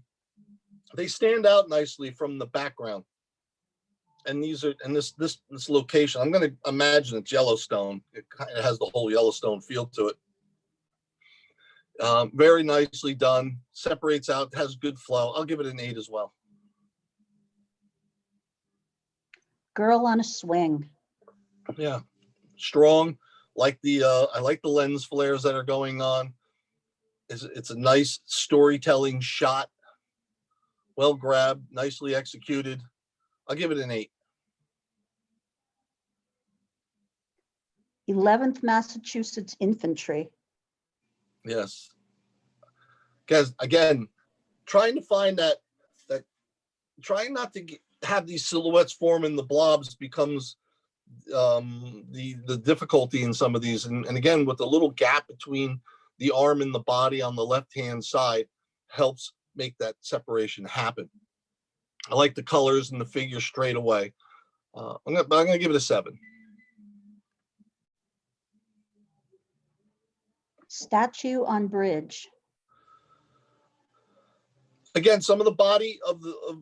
G: They stand out nicely from the background. And this location, I'm going to imagine it's Yellowstone. It has the whole Yellowstone feel to it. Very nicely done. Separates out, has good flow. I'll give it an 8 as well.
B: Girl on a swing.
G: Yeah, strong, I like the lens flares that are going on. It's a nice storytelling shot. Well grabbed, nicely executed. I'll give it an 8.
B: 11th Massachusetts Infantry.
G: Yes. Guys, again, trying to find that trying not to have these silhouettes form in the blobs becomes the difficulty in some of these. And again, with the little gap between the arm and the body on the left-hand side helps make that separation happen. I like the colors and the figure straight away. I'm gonna give it a 7.
B: Statue on Bridge.
G: Again, some of the body of the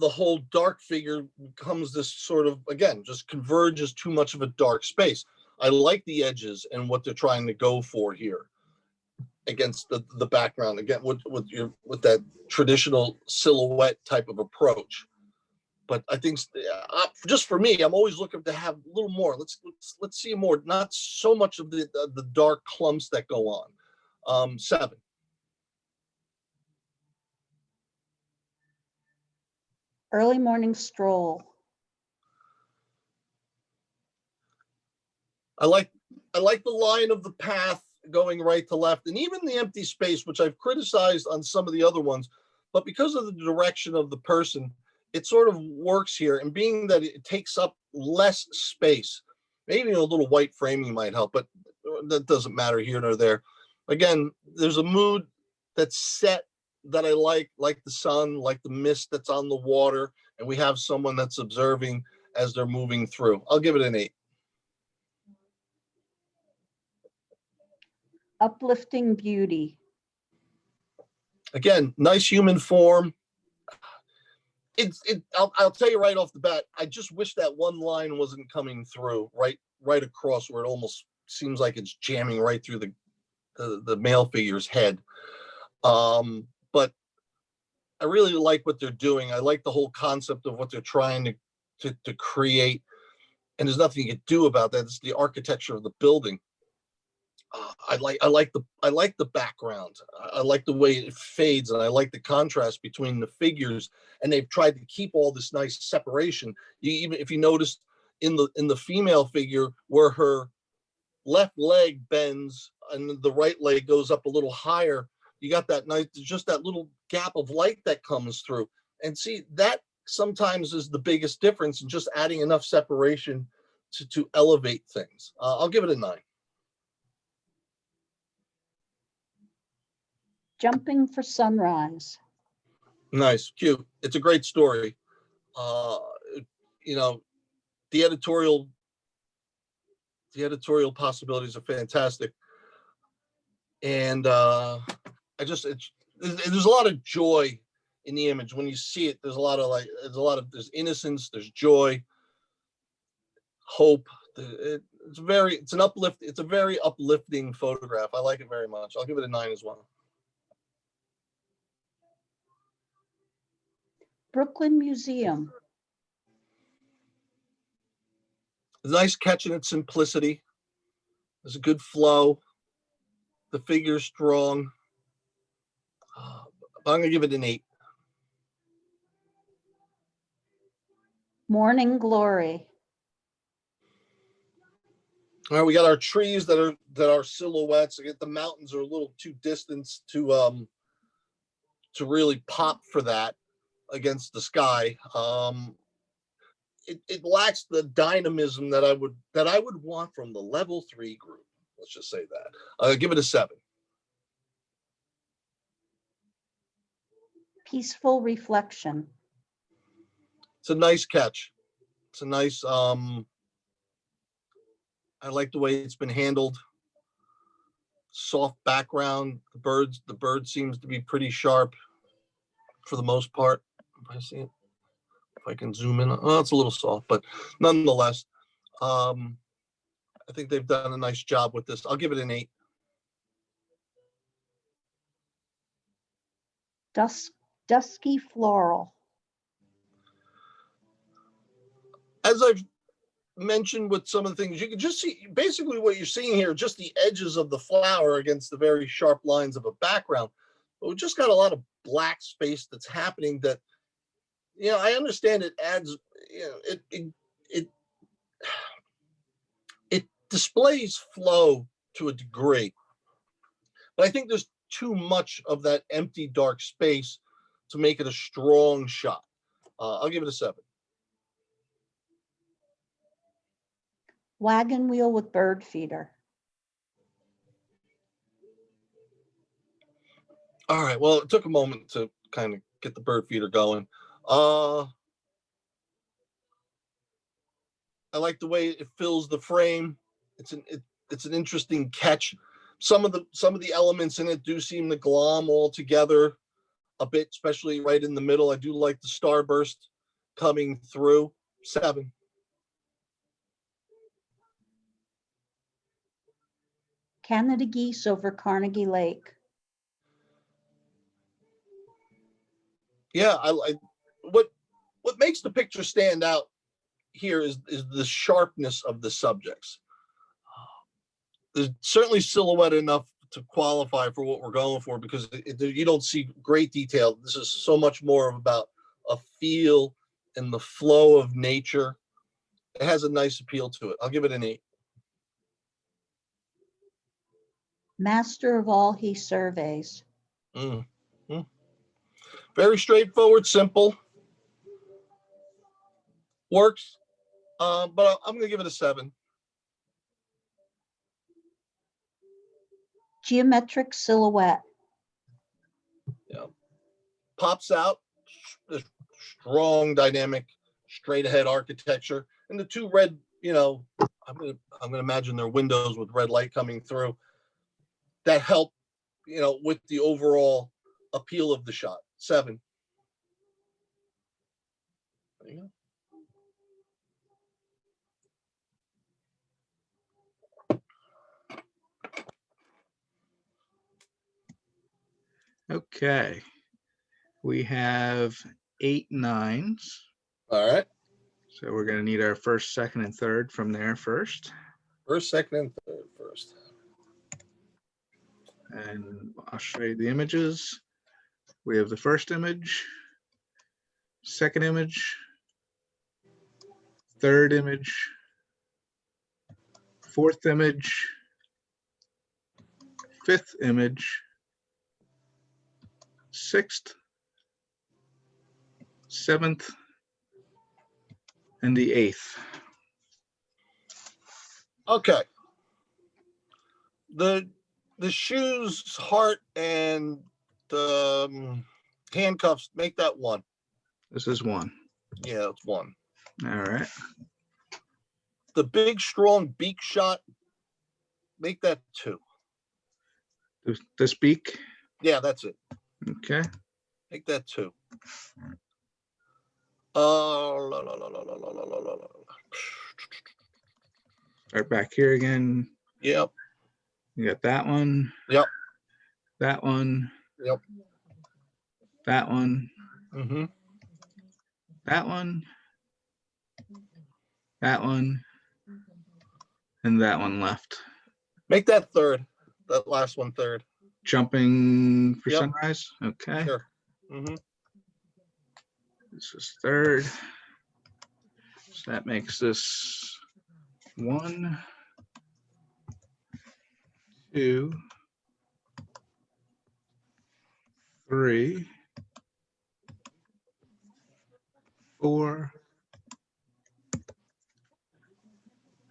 G: whole dark figure becomes this sort of, again, just converges too much of a dark space. I like the edges and what they're trying to go for here against the background, again, with that traditional silhouette type of approach. But I think just for me, I'm always looking to have a little more. Let's see more, not so much of the dark clumps that go on. 7.
B: Early Morning Stroll.
G: I like the line of the path going right to left, and even the empty space, which I've criticized on some of the other ones, but because of the direction of the person, it sort of works here. And being that it takes up less space, maybe a little white framing might help, but that doesn't matter here nor there. Again, there's a mood that's set that I like the sun, like the mist that's on the water, and we have someone that's observing as they're moving through. I'll give it an 8.
B: Uplifting Beauty.
G: Again, nice human form. I'll tell you right off the bat, I just wish that one line wasn't coming through right across, where it almost seems like it's jamming right through the male figure's head. But I really like what they're doing. I like the whole concept of what they're trying to create, and there's nothing you can do about that. It's the architecture of the building. I like the background. I like the way it fades, and I like the contrast between the figures. And they've tried to keep all this nice separation. Even if you notice in the female figure, where her left leg bends and the right leg goes up a little higher, you got that nice, just that little gap of light that comes through. And see, that sometimes is the biggest difference in just adding enough separation to elevate things. I'll give it a 9.
B: Jumping for Sunrise.
G: Nice, cute. It's a great story. The editorial possibilities are fantastic. And there's a lot of joy in the image. When you see it, there's innocence, there's joy, hope. It's a very uplifting photograph. I like it very much. I'll give it a 9 as well.
B: Brooklyn Museum.
G: It's a nice catch in its simplicity. There's a good flow. The figure's strong. I'm going to give it an 8.
B: Morning Glory.
G: All right, we got our trees that are silhouettes. Again, the mountains are a little too distant to really pop for that against the sky. It lacks the dynamism that I would want from the level 3 group. Let's just say that. Give it a 7.
B: Peaceful Reflection.
G: It's a nice catch. It's a nice. I like the way it's been handled. Soft background. The bird seems to be pretty sharp for the most part. If I see it, if I can zoom in, oh, it's a little soft, but nonetheless, I think they've done a nice job with this. I'll give it an 8.
B: Dusky Floral.
G: As I've mentioned with some of the things, you can just see basically what you're seeing here, just the edges of the flower against the very sharp lines of a background. But we just got a lot of black space that's happening that, you know, I understand it adds, you know, it displays flow to a degree, but I think there's too much of that empty dark space to make it a strong shot. I'll give it a 7.
B: Wagon wheel with bird feeder.
G: All right. Well, it took a moment to kind of get the bird feeder going. I like the way it fills the frame. It's an interesting catch. Some of the elements in it do seem to glom all together a bit, especially right in the middle. I do like the starburst coming through. 7.
B: Canada geese over Carnegie Lake.
G: Yeah, what makes the picture stand out here is the sharpness of the subjects. There's certainly silhouette enough to qualify for what we're going for, because you don't see great detail. This is so much more about a feel and the flow of nature. It has a nice appeal to it. I'll give it an 8.
B: Master of all he surveys.
G: Very straightforward, simple. Works, but I'm going to give it a 7.
B: Geometric silhouette.
G: Yeah, pops out. The strong, dynamic, straight ahead architecture, and the 2 red. You know, I'm gonna imagine their windows with red light coming through. That help, you know, with the overall appeal of the shot. 7. There you go.
A: Okay. We have 8 9s.
G: All right.
A: So we're going to need our first, second, and third from there first.
G: First, second, and third first.
A: And I'll show you the images. We have the first image, second image, third image, fourth image, fifth image, sixth, seventh, and the 8th.
G: Okay. The shoes, heart, and the handcuffs, make that 1.
A: This is 1.
G: Yeah, it's 1.
A: All right.
G: The big, strong beak shot, make that 2.
A: This beak.
G: Yeah, that's it.
A: Okay.
G: Make that 2.
A: Start back here again.
G: Yep.
A: You got that one.
G: Yep.
A: That one.
G: Yep.
A: That one.
G: Mm-hmm.
A: That one. That one. And that one left.
G: Make that 3rd. That last one 3rd.
A: Jumping for
G: Yep.
A: sunrise. Okay.
G: Sure. Mm-hmm.
A: This is 3rd. So that makes this 1, 2, 3, 4,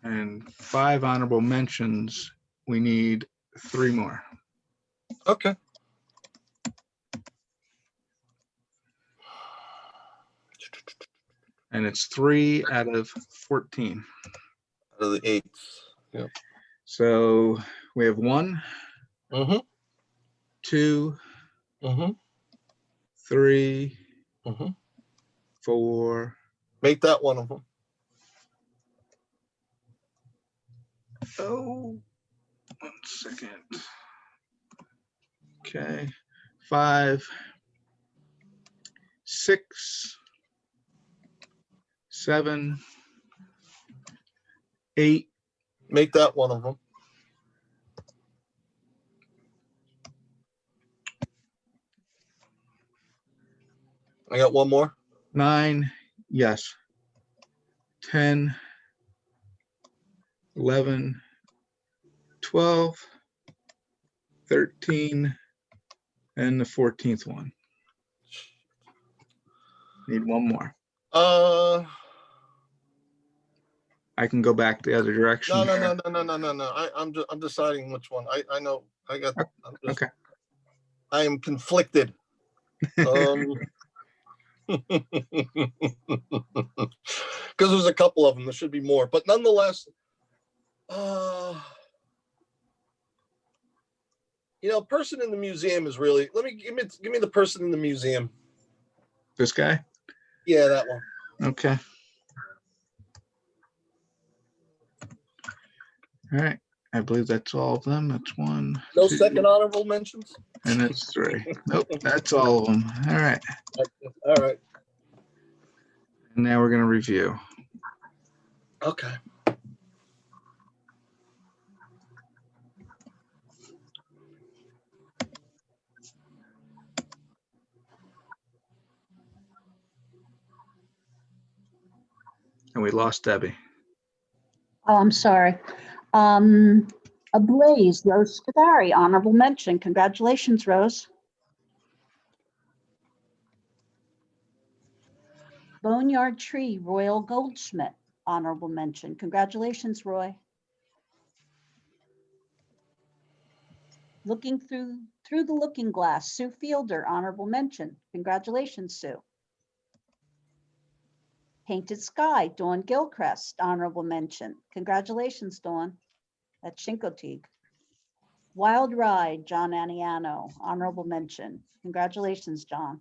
A: and 5 honorable mentions. We need 3 more.
G: Okay.
A: And it's 3 out of 14.
G: Out of the 8. Yep.
A: So we have 1,
G: Mm-hmm.
A: 2,
G: Mm-hmm.
A: 3,
G: Mm-hmm.
A: 4.
G: Make that 1 of them.
A: Oh, 1 second. Okay. 5, 6, 7, 8,
G: Make that one of them. I got one more.
A: 9, yes. 10, 11, 12, 13, and the 14th one. Need one more. I can go back the other direction.
G: No. I'm deciding which one. I know.
A: Okay.
G: I am conflicted. Because there's a couple of them. There should be more, but nonetheless, person in the museum is really. Give me the person in the museum.
A: This guy?
G: Yeah, that one.
A: Okay. All right. I believe that's all of them. That's 1.
G: No
A: 2,
G: second honorable mentions.
A: and that's 3. Nope, that's all of them. All right.
G: All right.
A: And now we're going to review.
G: Okay.
A: And we lost Debbie.
B: Oh, I'm sorry. Ablaze, Rose Scudari, honorable mention. Congratulations, Rose. Boneyard Tree, Royal Goldschmidt, honorable mention. Congratulations, Roy. Looking through the looking glass, Sue Fielder, honorable mention. Congratulations, Sue. Painted Sky, Dawn Gilchrist, honorable mention. Congratulations, Dawn. That's Chincoteague. Wild Ride, John Aniano, honorable mention. Congratulations, John.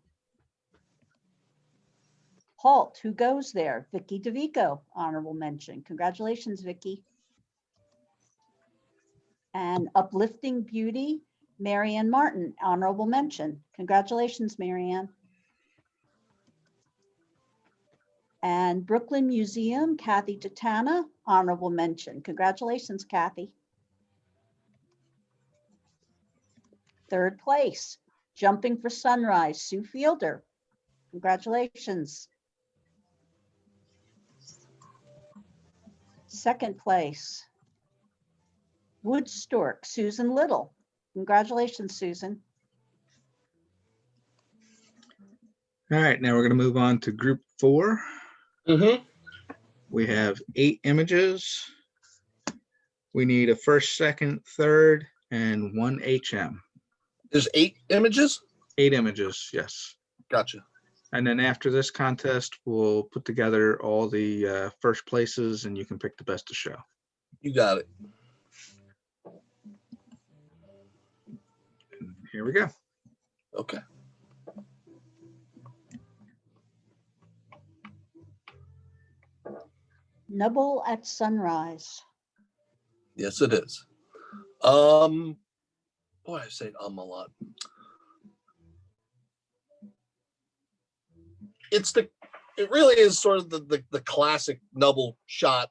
B: Halt, Who Goes There? Vicky DeVico, honorable mention. Congratulations, Vicky. And Uplifting Beauty, Marianne Martin, honorable mention. Congratulations, Marianne. And Brooklyn Museum, Kathy Tatana, honorable mention. Congratulations, Kathy. Third place, Jumping for Sunrise, Sue Fielder. Congratulations. Second place, Wood Stork, Susan Little. Congratulations, Susan.
A: All right, now we're going to move on to group 4.
G: Mm-hmm.
A: We have 8 images. We need a first, second, third, and 1 HM.
G: There's 8 images.
A: 8 images, yes.
G: Gotcha.
A: And then after this contest, we'll put together all the first places and you can pick the best to show.
G: You got it.
A: Here we go.
G: Okay.
B: Nubble at Sunrise.
G: Yes, it is. Boy, I say a lot. It really is sort of the classic Nubble shot.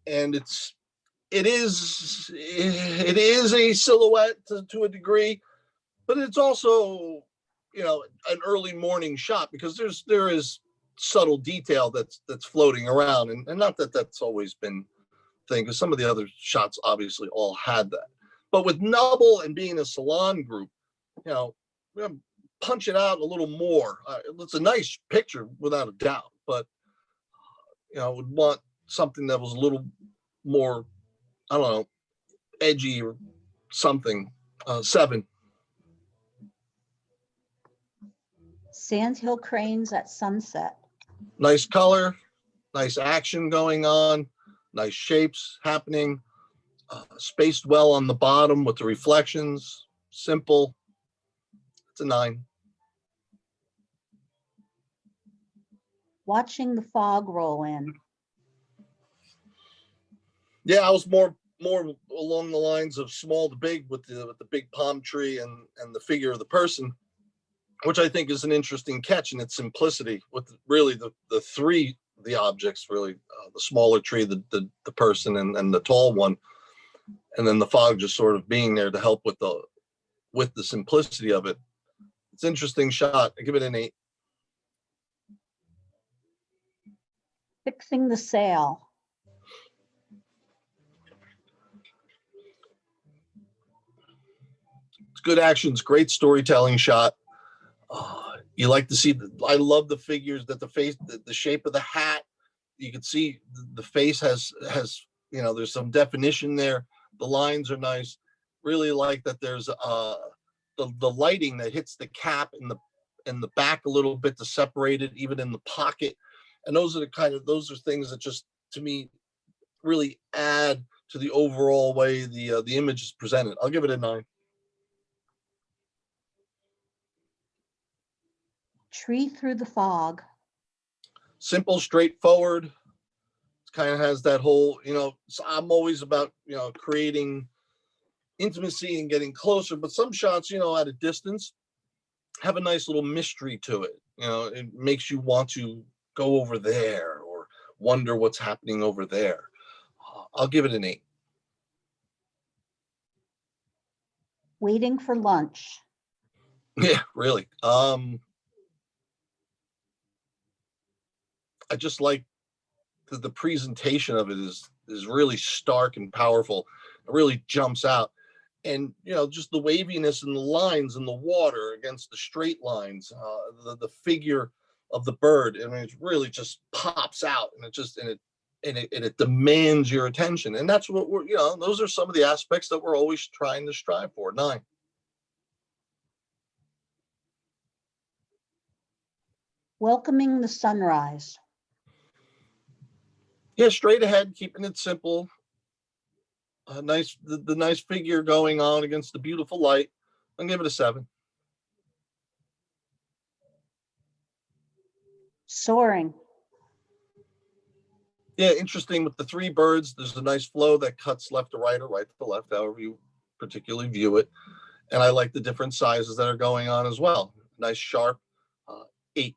G: And it is a silhouette to a degree, but it's also, an early morning shot because there is subtle detail that's floating around, and not that that's always been thing, because some of the other shots obviously all had that. But with Nubble and being a salon group, we're gonna punch it out a little more. It's a nice picture without a doubt, but would want something that was a little more, I don't know, edgy or something. 7.
B: Sandhill Cranes at Sunset.
G: Nice color, nice action going on, nice shapes happening, spaced well on the bottom with the reflections, simple. It's a 9.
B: Watching the Fog Roll In.
G: Yeah, I was more along the lines of small to big with the big palm tree and the figure of the person, which I think is an interesting catch in its simplicity with really the the objects really, the smaller tree, the person and the tall one. And then the fog just sort of being there to help with the simplicity of it. It's an interesting shot. I give it an 8.
B: Fixing the sail.
G: It's good action. It's great storytelling shot. You like to see I love the figures that the face, the shape of the hat. You can see the face has, there's some definition there. The lines are nice. Really like that there's the lighting that hits the cap in the back a little bit to separate it, even in the pocket. And those are things that just, to me, really add to the overall way the image is presented. I'll give it a 9.
B: Tree through the fog.
G: Simple, straightforward. It kind of has that whole, so I'm always about, creating intimacy and getting closer, but some shots, at a distance have a nice little mystery to it. It makes you want to go over there or wonder what's happening over there. I'll give it an 8.
B: Waiting for lunch.
G: Yeah, really. I just like the presentation of it is really stark and powerful. It really jumps out. And, just the waviness and the lines in the water against the straight lines, the figure of the bird. I mean, it really just pops out, and it demands your attention. And that's what those are some of the aspects that we're always trying to strive for. 9.
B: Welcoming the sunrise.
G: Yeah, straight ahead, keeping it simple. Nice, the nice figure going on against the beautiful light. I'll give it a 7.
B: Soaring.
G: Yeah, interesting with the 3 birds. There's a nice flow that cuts left to right or right to left, however you particularly view it. And I like the different sizes that are going on as well. Nice sharp 8.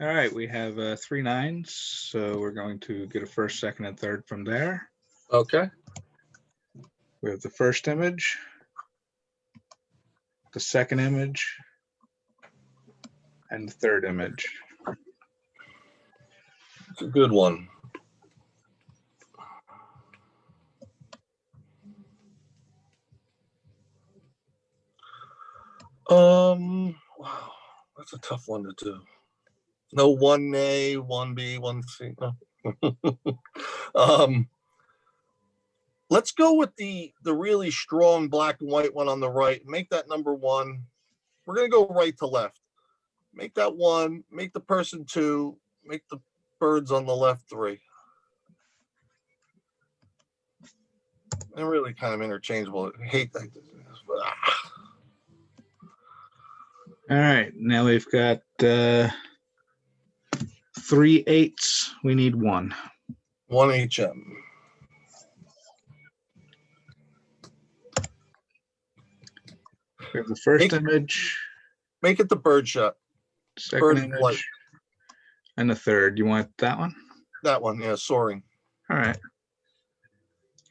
A: All right, we have 3 9s, so we're going to get a first, second, and third from there.
G: Okay.
A: We have the first image, the second image, and the third image.
G: It's a good one. Wow, that's a tough one to do. No 1A, 1B, 1C. No. Let's go with the really strong black and white one on the right. Make that number 1. We're gonna go right to left. Make that 1. Make the person 2. Make the birds on the left 3. They're really kind of interchangeable. I hate that.
A: All right, now we've got 3 8s. We need 1.
G: 1 HM.
A: We have the first image,
G: Make it the bird shot.
A: second
G: Bird
A: image,
G: flight.
A: and the third. You want that one?
G: That one, yeah, soaring.
A: All right.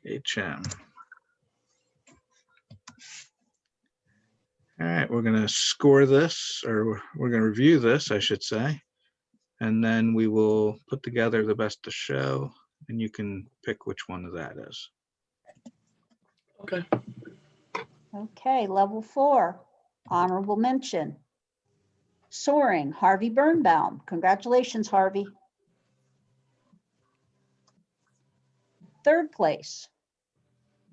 A: HM. All right, we're going to score this, or we're going to review this, I should say. And then we will put together the best of show, and you can pick which one of that is.
G: Okay.
B: Okay, level 4, honorable mention. Soaring, Harvey Birnbaum. Congratulations, Harvey. Third place,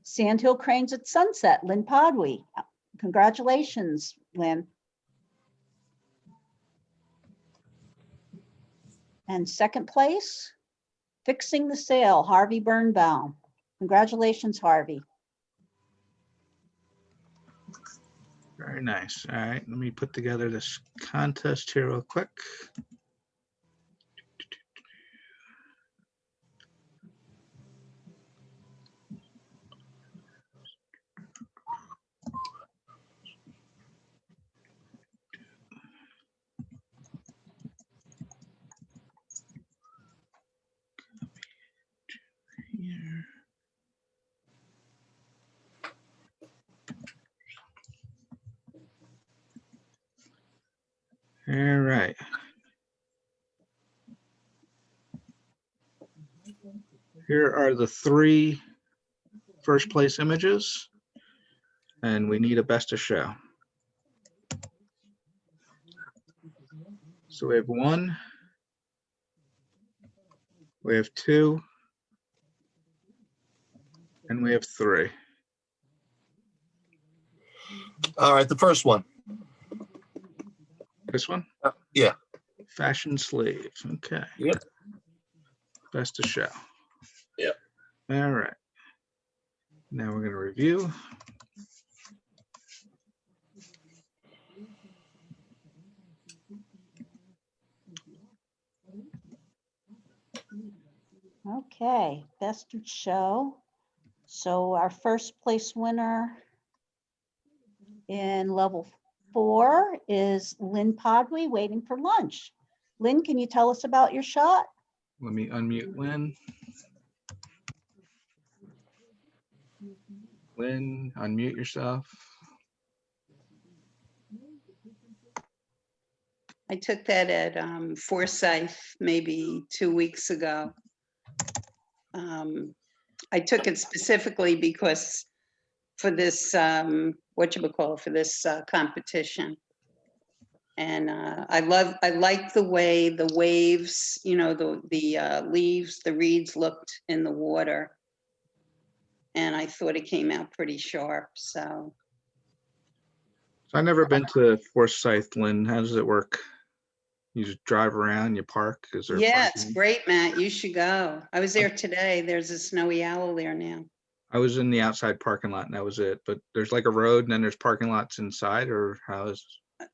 B: Sandhill Cranes at Sunset, Lynn Podwee. Congratulations, Lynn. And second place, Fixing the Sail, Harvey Birnbaum. Congratulations, Harvey.
A: Very nice. All right, let me put together this contest here real quick. All right. Here are the 3 first place images, and we need a best of show. So we have 1, we have 2, and we have 3.
G: All right, the first one.
A: This one?
G: Yeah.
A: Fashion Slave. Okay.
G: Yep.
A: Best of show.
G: Yep.
A: All right. Now we're going to review.
B: Okay, best of show. So our first place winner in level 4 is Lynn Podway, waiting for lunch. Lynn, can you tell us about your shot?
A: Let me unmute Lynn. Lynn, unmute yourself.
J: I took that at Forsyth maybe 2 weeks ago. I took it specifically because for this, for this competition. And I like the way the waves, you know, the leaves, the reeds looked in the water. And I thought it came out pretty sharp, so.
A: I've never been to Forsyth, Lynn. How does it work? You just drive around, you park? Is there
J: Yeah, it's
A: parking?
J: great, Matt. You should go. I was there today. There's a snowy owl there now.
A: I was in the outside parking lot and that was it, but there's like a road and then there's parking lots inside, or how is?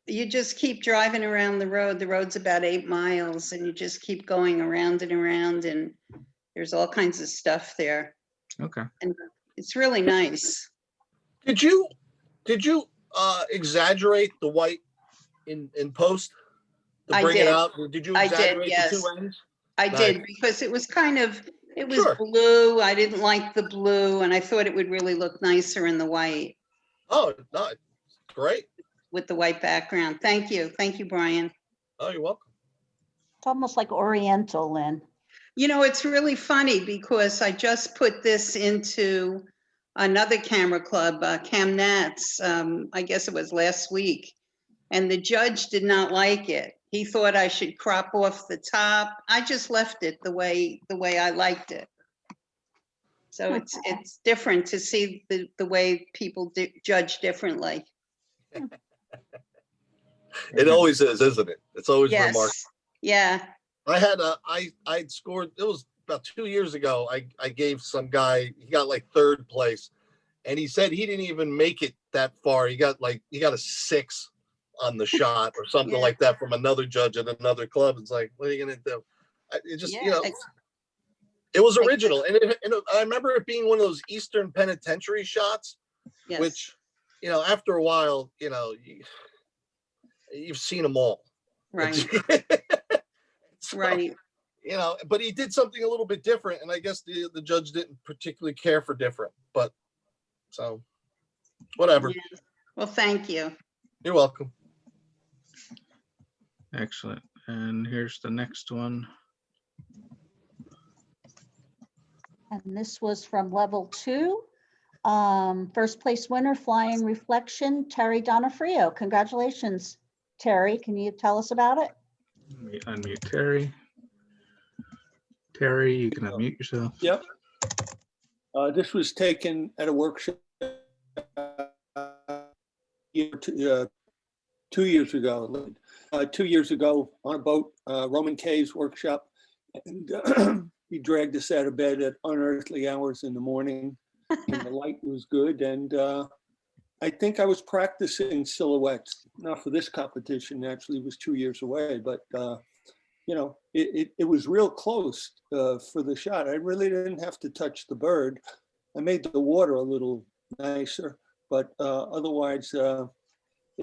J: You just keep driving around the road. The road's about 8 miles and you just keep going around and around, and there's all kinds of stuff there.
A: Okay.
J: And it's really nice.
G: Did you exaggerate the white in post to
J: I
G: bring it
J: did.
G: out? Did you
J: I did,
G: exaggerate
J: yes.
G: the 2 ends?
J: I
G: Nice.
J: did, because it was kind of, it was
G: Sure.
J: blue. I didn't like the blue and I thought it would really look nicer in the white
G: Oh, no, great.
J: with the white background. Thank you. Thank you, Brian.
G: Oh, you're welcome.
B: It's almost like Oriental, Lynn.
J: You know, it's really funny because I just put this into another camera club, Cam Nats, I guess it was last week, and the judge did not like it. He thought I should crop off the top. I just left it the way I liked it. So it's different to see the way people judge differently.
G: It always is, isn't it? It's always remarkable.
J: Yes, yeah,
G: I'd scored, it was about 2 years ago. I gave some guy, he got like 3rd place, and he said he didn't even make it that far. He got a 6 on the shot or something
J: Yeah.
G: like that from another judge at another club. It's like, what are you gonna do? It just,
J: yeah.
G: it was original. And I remember it being one of those Eastern Penitentiary shots,
J: Yes.
G: which, after a while, you've seen them all.
J: Right,
G: So,
J: right.
G: But he did something a little bit different, and I guess the judge didn't particularly care for different, but so whatever.
J: Yeah. Well, thank you.
G: You're welcome.
A: Excellent. And here's the next one.
B: And this was from level 2. First place winner, Flying Reflection, Terry Donofrio. Congratulations, Terry. Can you tell us about it?
A: Let me unmute Terry. Terry, you can unmute yourself.
K: Yep. This was taken at a workshop 2 years ago. 2 years ago on a boat, Roman Caves workshop. And he dragged us out of bed at unearthly hours in the morning, and the light was good. And I think I was practicing silhouettes, not for this competition. Actually, it was 2 years away, but it was real close for the shot. I really didn't have to touch the bird. I made the water a little nicer, but otherwise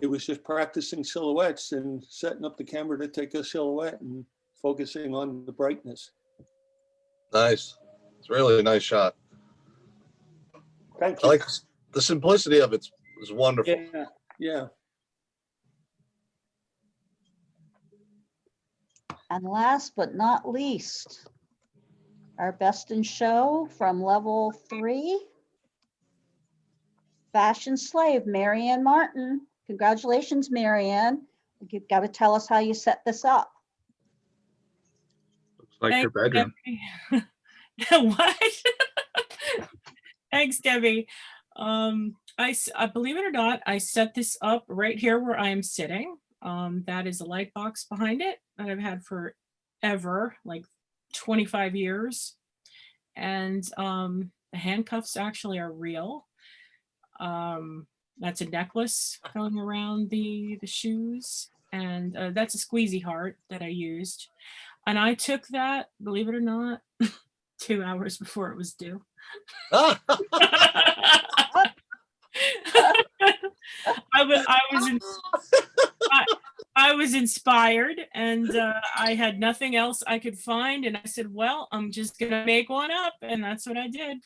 K: it was just practicing silhouettes and setting up the camera to take a silhouette and focusing on the brightness.
G: Nice. It's really a nice shot.
K: Thank
G: I
K: you.
G: like the simplicity of it. Is wonderful.
K: Yeah, yeah.
B: And last but not least, our best in show from level 3. Fashion Slave, Marianne Martin. Congratulations, Marianne. You've got to tell us how you set this up.
A: Looks like her
H: Thanks,
A: bedroom.
H: Debbie. What? Thanks, Debbie. I believe it or not, I set this up right here where I am sitting. That is a light box behind it that I've had forever, like 25 years. And the handcuffs actually are real. That's a necklace going around the shoes. And that's a squeezy heart that I used. And I took that, believe it or not, 2 hours before it was due. I was inspired, and I had nothing else I could find, and I said, well, I'm just gonna make one up, and that's what I did.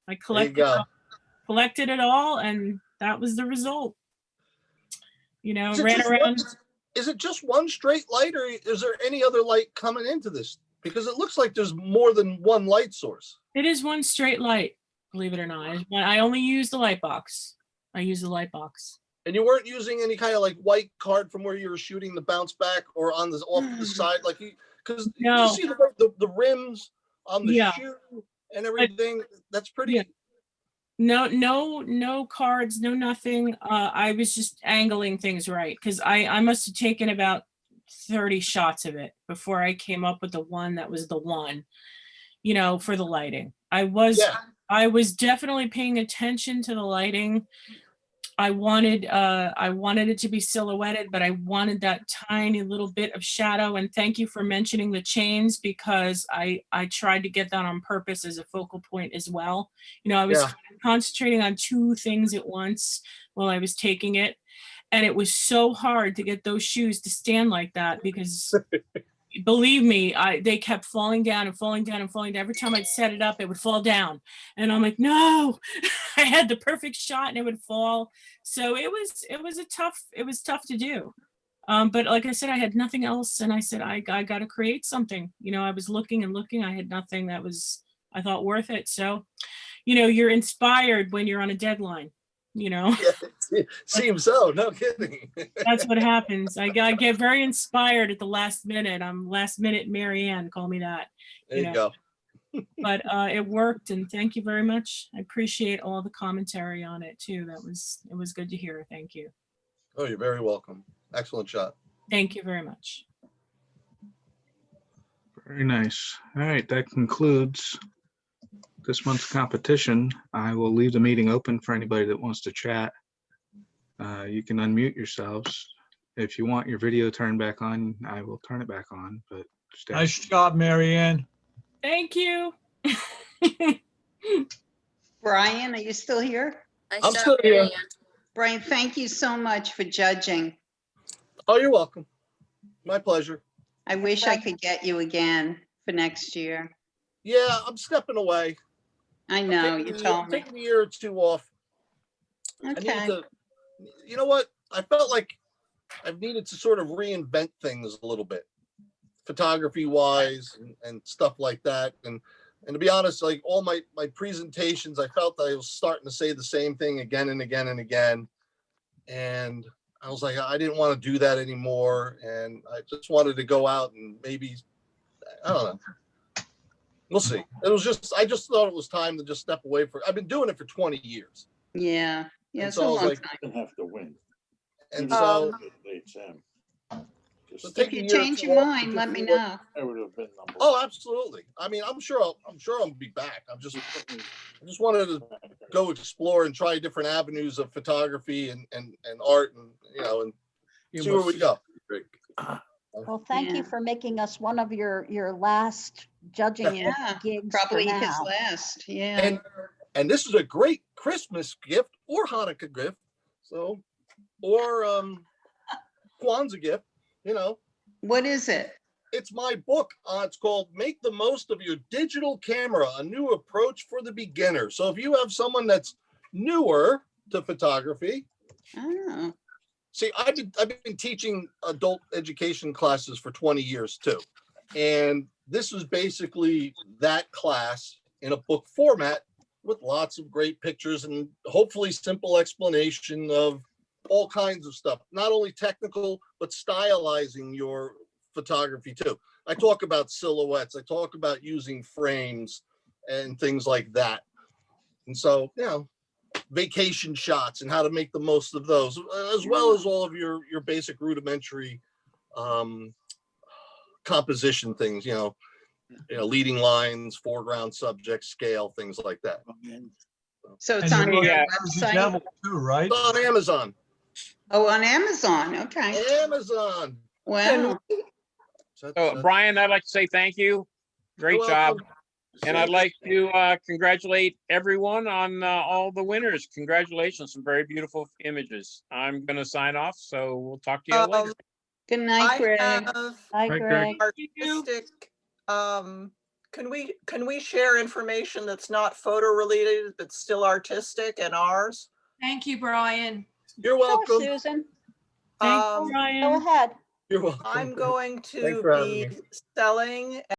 H: I collected it all, and that was the result. You know, ran around.
G: Is it just one straight light, or is there any other light coming into this? Because it looks like there's more than one light source.
H: It is one straight light, believe it or not. I only use the light box. I use the light box.
G: And you weren't using any kind of like white card from where you were shooting the bounce back or on the off the side, like because
H: No.
G: you see the rims on the shoe and everything. That's pretty.
H: Yeah. No cards, no nothing. I was just angling things right because I must have taken about 30 shots of it before I came up with the one that was the one, you know, for the lighting. I was definitely paying attention to the lighting. I wanted it to be silhouetted, but I wanted that tiny little bit of shadow. And thank you for mentioning the chains, because I tried to get that on purpose as a focal point as well. You know, I was concentrating on 2 things at once while I was taking it. And it was so hard to get those shoes to stand like that because believe me, they kept falling down and falling down and falling down. Every time I'd set it up, it would fall down. And I'm like, no, I had the perfect shot and it would fall. So it was tough to do. But like I said, I had nothing else. And I said, I got to create something. You know, I was looking and looking. I had nothing that was, I thought, worth it. So, you know, you're inspired when you're on a deadline. You know,
G: it seems so. No kidding.
H: That's what happens. I get very inspired at the last minute. I'm last minute Marianne, call me that.
G: There you go.
H: But it worked, and thank you very much. I appreciate all the commentary on it too. It was good to hear. Thank you.
G: Oh, you're very welcome. Excellent shot.
H: Thank you very much.
A: Very nice. All right, that concludes this month's competition. I will leave the meeting open for anybody that wants to chat. You can unmute yourselves. If you want your video turned back on, I will turn it back on, but stay.
D: Nice job, Marianne.
H: Thank you.
J: Brian, are you still here?
G: I'm still here.
J: Brian, thank you so much for judging.
G: Oh, you're welcome. My pleasure.
J: I wish I could get you again for next year.
G: Yeah, I'm stepping away.
J: I know, you told me.
G: Taking a year or 2 off.
J: Okay.
G: I need to, you know what? I felt like I've needed to sort of reinvent things a little bit, photography wise and stuff like that. And to be honest, like all my presentations, I felt that I was starting to say the same thing again and again and again. And I was like, I didn't want to do that anymore. And I just wanted to go out and maybe, I don't know. We'll see. I just thought it was time to just step away I've been doing it for 20 years.
J: Yeah. Yeah.
G: So I was like,
L: You have to win.
G: and so
J: If you change your mind, let me know.
L: I would have been number
G: oh, absolutely. I mean, I'm sure I'll be back. I just wanted to go explore and try different avenues of photography and art and, you know, and see where we go.
B: Well, thank you for making us one of your last judging gigs.
J: Probably
B: for
J: his
B: now.
J: last. Yeah.
G: And this is a great Christmas gift or Hanukkah gift. So, or Kwanzaa gift, you know.
J: What is it?
G: It's my book. It's called Make the Most of Your Digital Camera, a New Approach for the Beginner. So if you have someone that's newer to photography, see, I've been teaching adult education classes for 20 years too. And this was basically that class in a book format with lots of great pictures and hopefully simple explanation of all kinds of stuff, not only technical, but stylizing your photography too. I talk about silhouettes, I talk about using frames and things like that. And so, you know, vacation shots and how to make the most of those, as well as all of your basic rudimentary composition things, you know, leading lines, foreground subject, scale, things like that.
J: So it's
D: And
J: on
D: you're
J: your
D: on
J: website?
D: Devil too, right?
G: It's on Amazon.
J: Oh, on Amazon, okay.
G: Amazon.
J: Wow.
L: So Brian, I'd like to say thank you. Great
G: You're
L: job.
G: welcome.
L: And I'd like to congratulate everyone on all the winners. Congratulations, some very beautiful images. I'm going to sign off, so we'll talk to you later.
J: Good night, Greg.
B: Hi, Greg.
M: Artistic, can we share information that's not photo related, but still artistic and ours?
E: Thank you, Brian.
G: You're
B: Sure,
G: welcome.
B: Susan,
H: Thanks,
M: Um,
B: go
H: Brian.
B: ahead.
G: You're welcome.
M: I'm going
G: Thanks
M: to
G: for having
M: be
G: me.
M: selling